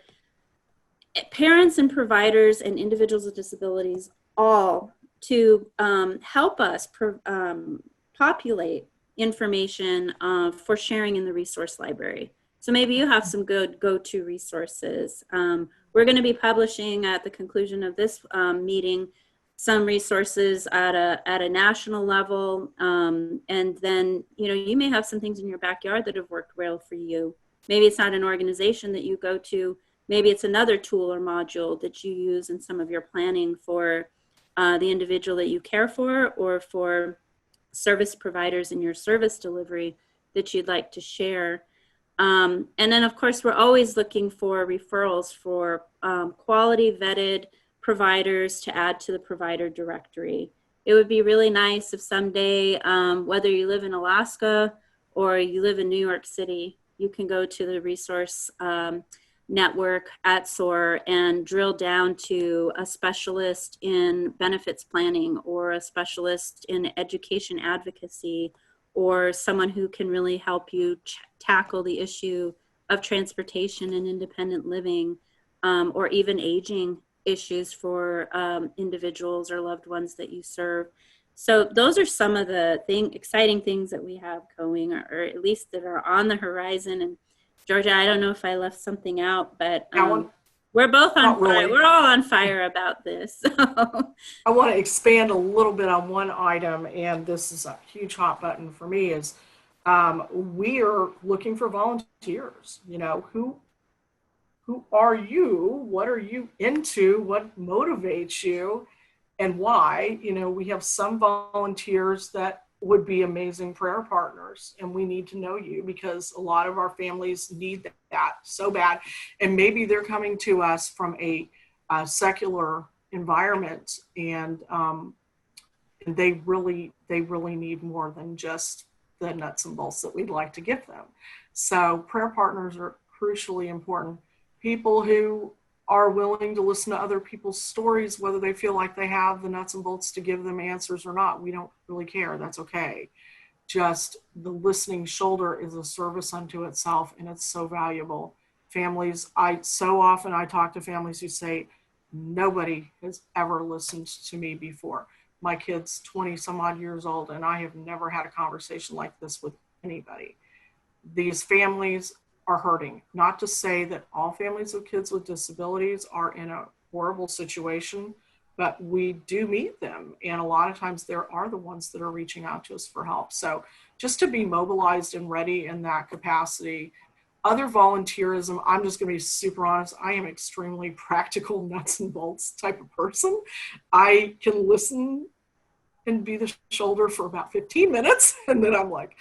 parents and providers and individuals with disabilities all to help us populate information for sharing in the resource library. So maybe you have some good go-to resources. We're going to be publishing at the conclusion of this meeting some resources at a national level, and then you may have some things in your backyard that have worked well for you. Maybe it's not an organization that you go to. Maybe it's another tool or module that you use in some of your planning for the individual that you care for, or for service providers in your service delivery that you'd like to share. And then, of course, we're always looking for referrals for quality vetted providers to add to the provider directory. It would be really nice if someday, whether you live in Alaska or you live in New York City, you can go to the resource network at SOAR and drill down to a specialist in benefits planning, or a specialist in education advocacy, or someone who can really help you tackle the issue of transportation and independent living, or even aging issues for individuals or loved ones that you serve. So those are some of the exciting things that we have going, or at least that are on the horizon. And Georgia, I don't know if I left something out, but we're both on fire. Really. We're all on fire about this. So. I want to expand a little bit on one item, and this is a huge hot button for me, is we are looking for volunteers. Who are you? What are you into? What motivates you? And why? We have some volunteers that would be amazing prayer partners, and we need to know you, because a lot of our families need that so bad. And maybe they're coming to us from a secular environment, and they really need more than just the nuts and bolts that we'd like to give them. So prayer partners are crucially important. People who are willing to listen to other people's stories, whether they feel like they have the nuts and bolts to give them answers or not. We don't really care. That's okay. Just the listening shoulder is a service unto itself, and it's so valuable. Families, so often I talk to families who say, nobody has ever listened to me before. My kid's 20 some odd years old, and I have never had a conversation like this with anybody. These families are hurting. Not to say that all families of kids with disabilities are in a horrible situation, but we do meet them. And a lot of times there are the ones that are reaching out to us for help. So just to be mobilized and ready in that capacity. Other volunteerism, I'm just going to be super honest. I am extremely practical, nuts and bolts type of person. I can listen and be the shoulder for about 15 minutes. And then I'm like,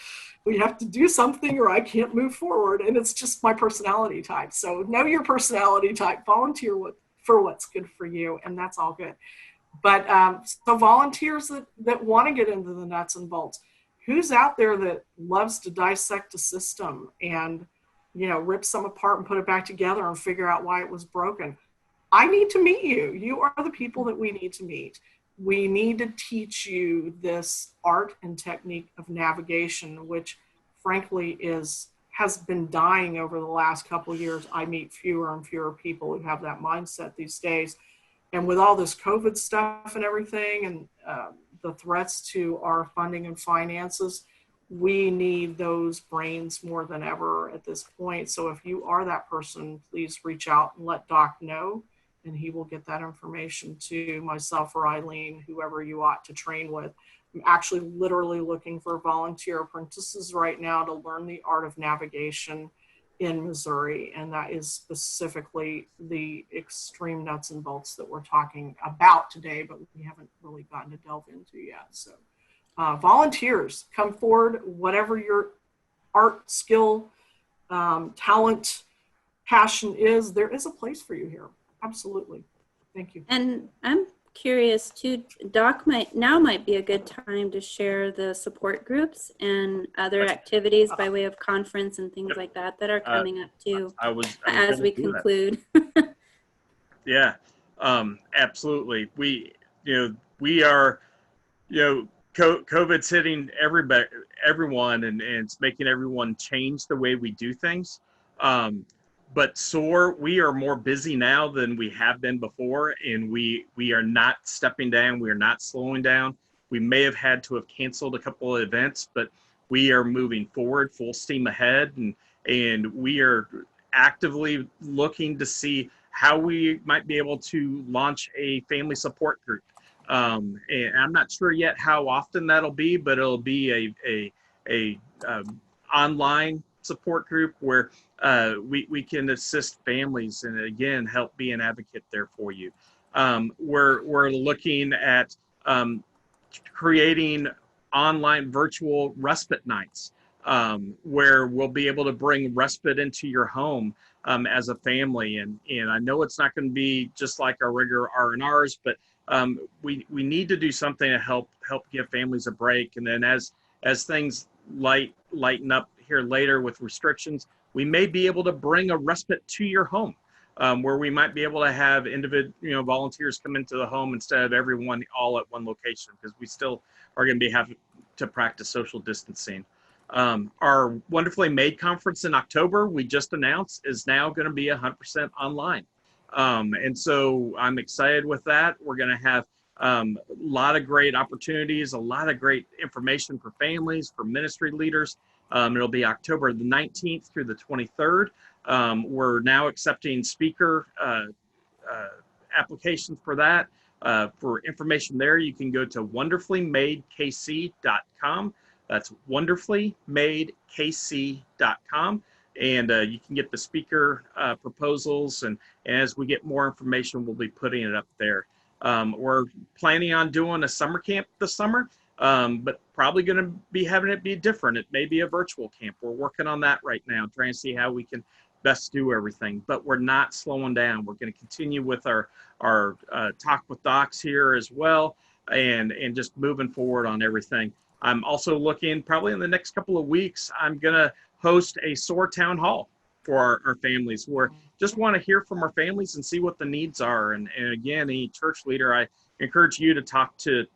we have to do something or I can't move forward. And it's just my personality type. So know your personality type, volunteer for what's good for you. And that's all good. But so volunteers that want to get into the nuts and bolts, who's out there that loves to dissect a system and, you know, rip some apart and put it back together and figure out why it was broken? I need to meet you. You are the people that we need to meet. We need to teach you this art and technique of navigation, which frankly has been dying over the last couple of years. I meet fewer and fewer people who have that mindset these days. And with all this COVID stuff and everything and the threats to our funding and finances, we need those brains more than ever at this point. So if you are that person, please reach out and let Doc know, and he will get that information to myself or Isleen, whoever you ought to train with. I'm actually literally looking for volunteer apprentices right now to learn the art of navigation in Missouri, and that is specifically the extreme nuts and bolts that we're talking about today, but we haven't really gotten to delve into yet. So volunteers, come forward, whatever your art, skill, talent, passion is, there is a place for you here. Absolutely. Thank you. And I'm curious too, Doc might be a good time to share the support groups and other activities by way of conference and things like that are coming up too as we conclude. Yeah, absolutely. We are, COVID's hitting everyone and it's making everyone change the way we do things. But SOAR, we are more busy now than we have been before, and we are not stepping down. We are not slowing down. We may have had to have canceled a couple of events, but we are moving forward full steam ahead, and we are actively looking to see how we might be able to launch a family support group. And I'm not sure yet how often that'll be, but it'll be a online support group where we can assist families and again help be an advocate there for you. We're looking at creating online virtual respite nights where we'll be able to bring respite into your home as a family, and I know it's not going to be just like our regular R&Rs, but we need to do something to help give families a break. And then as things lighten up here later with restrictions, we may be able to bring a respite to your home, where we might be able to have volunteers come into the home instead of everyone all at one location, because we still are going to be having to practice social distancing. Our Wonderfully Made conference in October, we just announced, is now going to be 100% online. And so I'm excited with that. We're going to have a lot of great opportunities, a lot of great information for families, for ministry leaders. It'll be October the 19th through the 23rd. We're now accepting speaker applications for that. For information there, you can go to wonderfullymadekc.com. That's wonderfullymadekc.com. And you can get the speaker proposals. And as we get more information, we'll be putting it up there. We're planning on doing a summer camp this summer, but probably going to be having it be different. It may be a virtual camp. We're working on that right now, trying to see how we can best do everything. But we're not slowing down. We're going to continue with our Talk with Docs here as well, and just moving forward on everything. I'm also looking, probably in the next couple of weeks, I'm going to host a SOAR town hall for our families, where just want to hear from our families and see what the needs are. And again, any church leader, I encourage you to talk to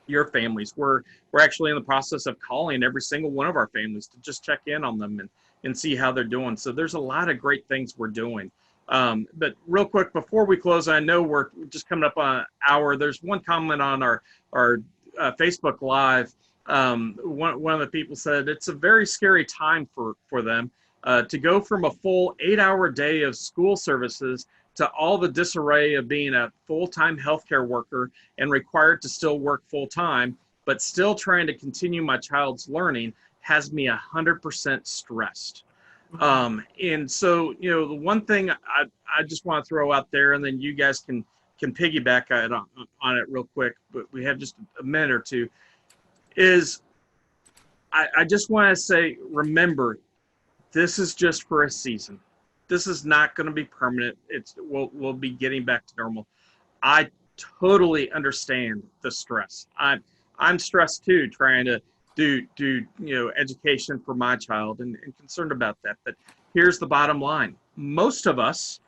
your families. We're actually in the process of calling every single one of our families to just check in on them and see how they're doing. So there's a lot of great things we're doing. But real quick, before we close, I know we're just coming up on an hour. There's one comment on our Facebook Live. One of the people said it's a very scary time for them to go from a full 8-hour day of school services to all the disarray of being a full-time healthcare worker and required to still work full-time, but still trying to continue my child's learning has me 100% stressed. And so, the one thing I just want to throw out there, and then you guys can piggyback on it real quick, but we have just a minute or two, is I just want to say, remember, this is just for a season. This is not going to be permanent. We'll be getting back to normal. I totally understand the stress. I'm stressed too, trying to do education for my child and concerned about that. But here's the bottom line: most of us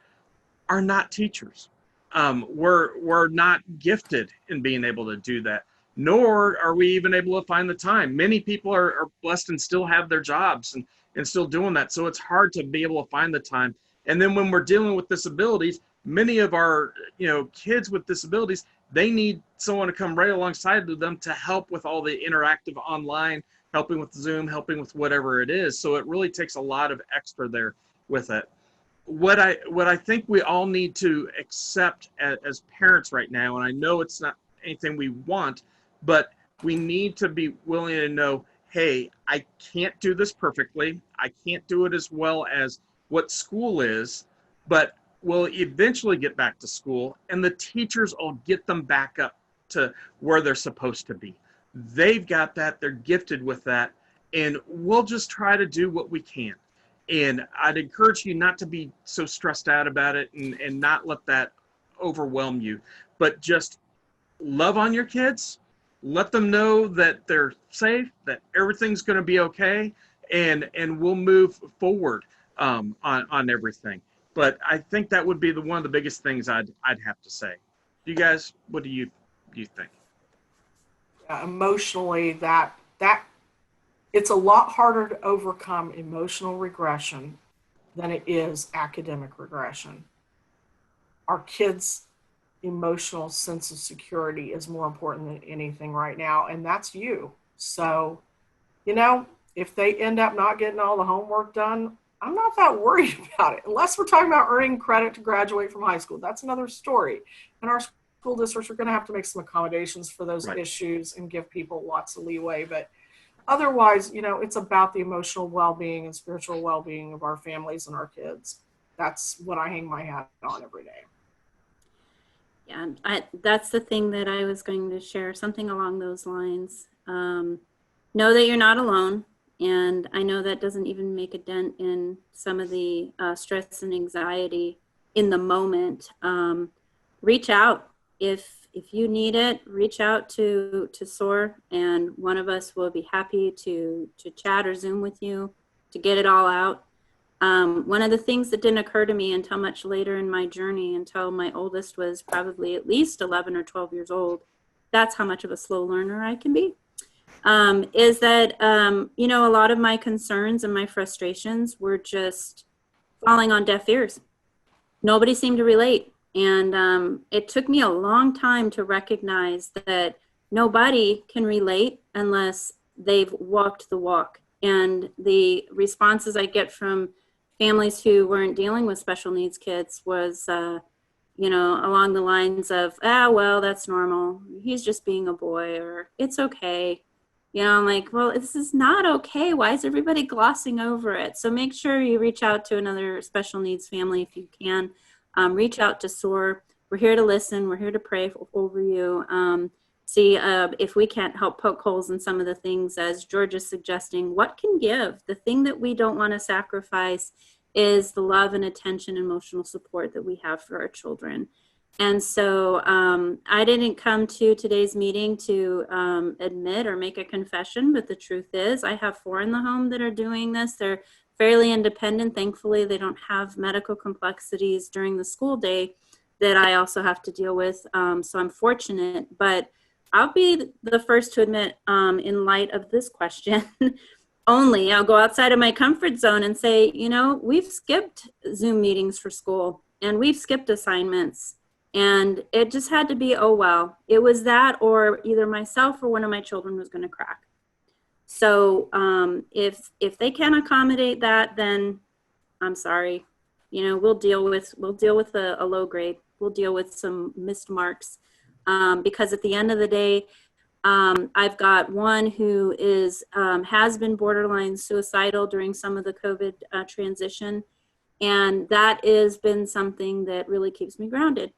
are not teachers. We're not gifted in being able to do that, nor are we even able to find the time. Many people are blessed and still have their jobs and still doing that. So it's hard to be able to find the time. And then when we're dealing with disabilities, many of our kids with disabilities, they need someone to come right alongside of them to help with all the interactive online, helping with Zoom, helping with whatever it is. So it really takes a lot of extra there with it. What I think we all need to accept as parents right now, and I know it's not anything we want, but we need to be willing to know, hey, I can't do this perfectly. I can't do it as well as what school is, but we'll eventually get back to school, and the teachers will get them back up to where they're supposed to be. They've got that. They're gifted with that, and we'll just try to do what we can. And I'd encourage you not to be so stressed out about it and not let that overwhelm you, but just love on your kids, let them know that they're safe, that everything's going to be okay, and we'll move forward on everything. But I think that would be one of the biggest things I'd have to say. You guys, what do you think? Emotionally, that it's a lot harder to overcome emotional regression than it is academic regression. Our kids' emotional sense of security is more important than anything right now, and that's you. So, if they end up not getting all the homework done, I'm not that worried about it, unless we're talking about earning credit to graduate from high school. That's another story. And our school districts are going to have to make some accommodations for those issues and give people lots of leeway. But otherwise, it's about the emotional well-being and spiritual well-being of our families and our kids. That's what I hang my hat on every day. Yeah, that's the thing that I was going to share, something along those lines. Know that you're not alone. And I know that doesn't even make a dent in some of the stress and anxiety in the moment. Reach out. If you need it, reach out to SOAR, and one of us will be happy to chat or Zoom with you to get it all out. One of the things that didn't occur to me until much later in my journey, until my oldest was probably at least 11 or 12 years old, that's how much of a slow learner I can be. Is that, a lot of my concerns and my frustrations were just falling on deaf ears. Nobody seemed to relate. And it took me a long time to recognize that nobody can relate unless they've walked the walk. And the responses I get from families who weren't dealing with special needs kids was, along the lines of, well, that's normal. He's just being a boy, or it's okay. I'm like, well, this is not okay. Why is everybody glossing over it? So make sure you reach out to another special needs family if you can. Reach out to SOAR. We're here to listen. We're here to pray over you. See if we can't help poke holes in some of the things, as George is suggesting. What can give? The thing that we don't want to sacrifice is the love and attention, emotional support that we have for our children. And so I didn't come to today's meeting to admit or make a confession, but the truth is I have 4 in the home that are doing this. They're fairly independent. Thankfully, they don't have medical complexities during the school day that I also have to deal with. So I'm fortunate, but I'll be the first to admit, in light of this question, I'll go outside of my comfort zone and say, we've skipped Zoom meetings for school and we've skipped assignments. And it just had to be, oh, well, it was that, or either myself or one of my children was going to crack. So if they can't accommodate that, then I'm sorry. We'll deal with a low grade. We'll deal with some missed marks, because at the end of the day, I've got one who is has been borderline suicidal during some of the COVID transition, and that has been something that really keeps me grounded.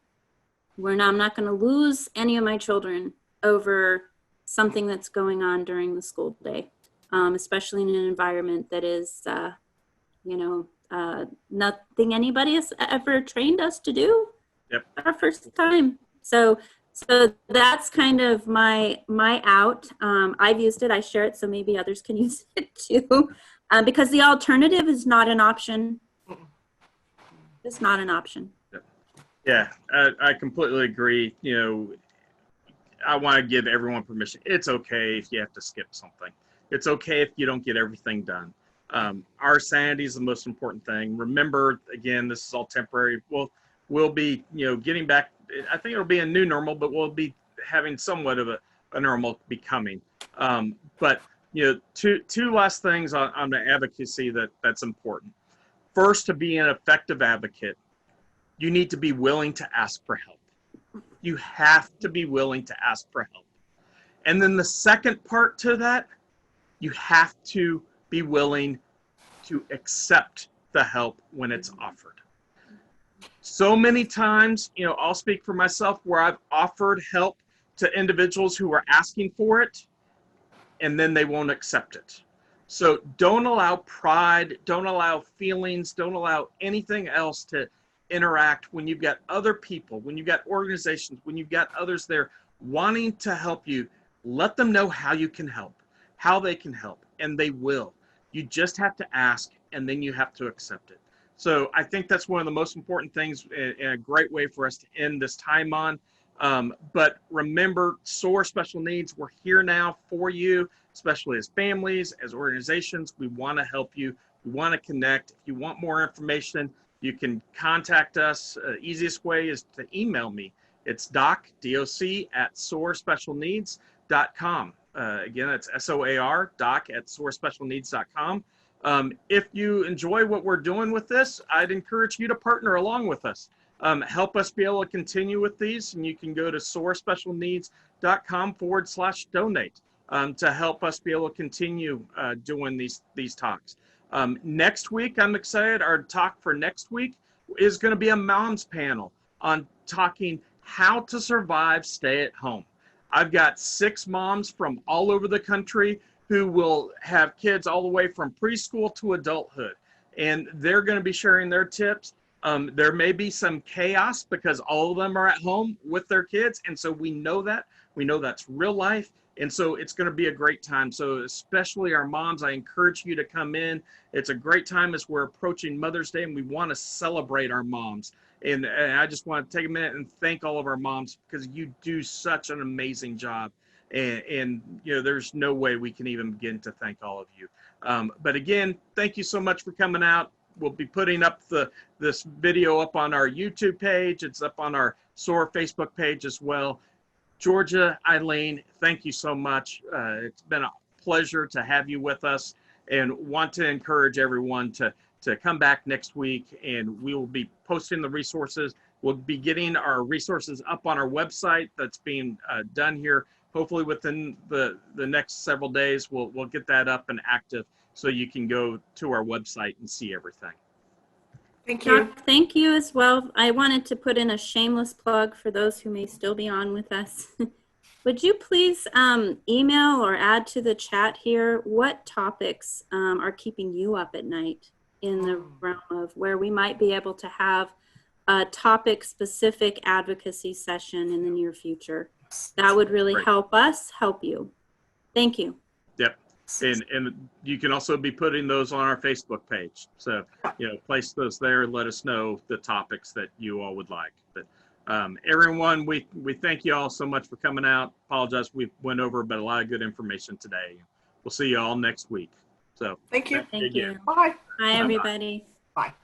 I'm not going to lose any of my children over something that's going on during the school day, especially in an environment that is, nothing anybody has ever trained us to do. Yep. Our first time. So that's kind of my out. I've used it. I share it, so maybe others can use it too, because the alternative is not an option. It's not an option. Yeah, I completely agree. I want to give everyone permission. It's okay if you have to skip something. It's okay if you don't get everything done. Our sanity is the most important thing. Remember, again, this is all temporary. We'll be, getting back. I think it'll be a new normal, but we'll be having somewhat of a normal becoming. But two last things on the advocacy that's important. First, to be an effective advocate, you need to be willing to ask for help. You have to be willing to ask for help. And then the second part to that, you have to be willing to accept the help when it's offered. So many times, I'll speak for myself, where I've offered help to individuals who are asking for it, and then they won't accept it. So don't allow pride, don't allow feelings, don't allow anything else to interact when you've got other people, when you've got organizations, when you've got others there wanting to help you. Let them know how you can help, how they can help, and they will. You just have to ask, and then you have to accept it. So I think that's one of the most important things, and a great way for us to end this time on. But remember, SOAR Special Needs, we're here now for you, especially as families, as organizations. We want to help you. We want to connect. If you want more information, you can contact us. Easiest way is to email me. It's doc@soarspecialneeds.com. Again, that's SOAR, doc@soarspecialneeds.com. If you enjoy what we're doing with this, I'd encourage you to partner along with us. Help us be able to continue with these, and you can go to soarspecialneeds.com/donate to help us be able to continue doing these talks. Next week, I'm excited. Our talk for next week is going to be a mom's panel on talking how to survive stay at home. I've got 6 moms from all over the country who will have kids all the way from preschool to adulthood, and they're going to be sharing their tips. There may be some chaos because all of them are at home with their kids, and so we know that's real life, and so it's going to be a great time. So especially our moms, I encourage you to come in. It's a great time as we're approaching Mother's Day, and we want to celebrate our moms. And I just want to take a minute and thank all of our moms, because you do such an amazing job. And there's no way we can even begin to thank all of you. But again, thank you so much for coming out. We'll be putting up this video up on our YouTube page. It's up on our SOAR Facebook page as well. Georgia, Isleen, thank you so much. It's been a pleasure to have you with us, and want to encourage everyone to come back next week, and we will be posting the resources. We'll be getting our resources up on our website. That's being done here. Hopefully within the next several days, we'll get that up and active, so you can go to our website and see everything. Thank you. Thank you as well. I wanted to put in a shameless plug for those who may still be on with us. Would you please email or add to the chat here what topics are keeping you up at night in the realm of where we might be able to have a topic-specific advocacy session in the near future? That would really help us help you. Thank you. Yep. And you can also be putting those on our Facebook page. So, place those there. Let us know the topics that you all would like. But everyone, we thank you all so much for coming out. Apologize we went over, but a lot of good information today. We'll see you all next week. So Thank you. Thank you. Bye. Bye, everybody. Bye.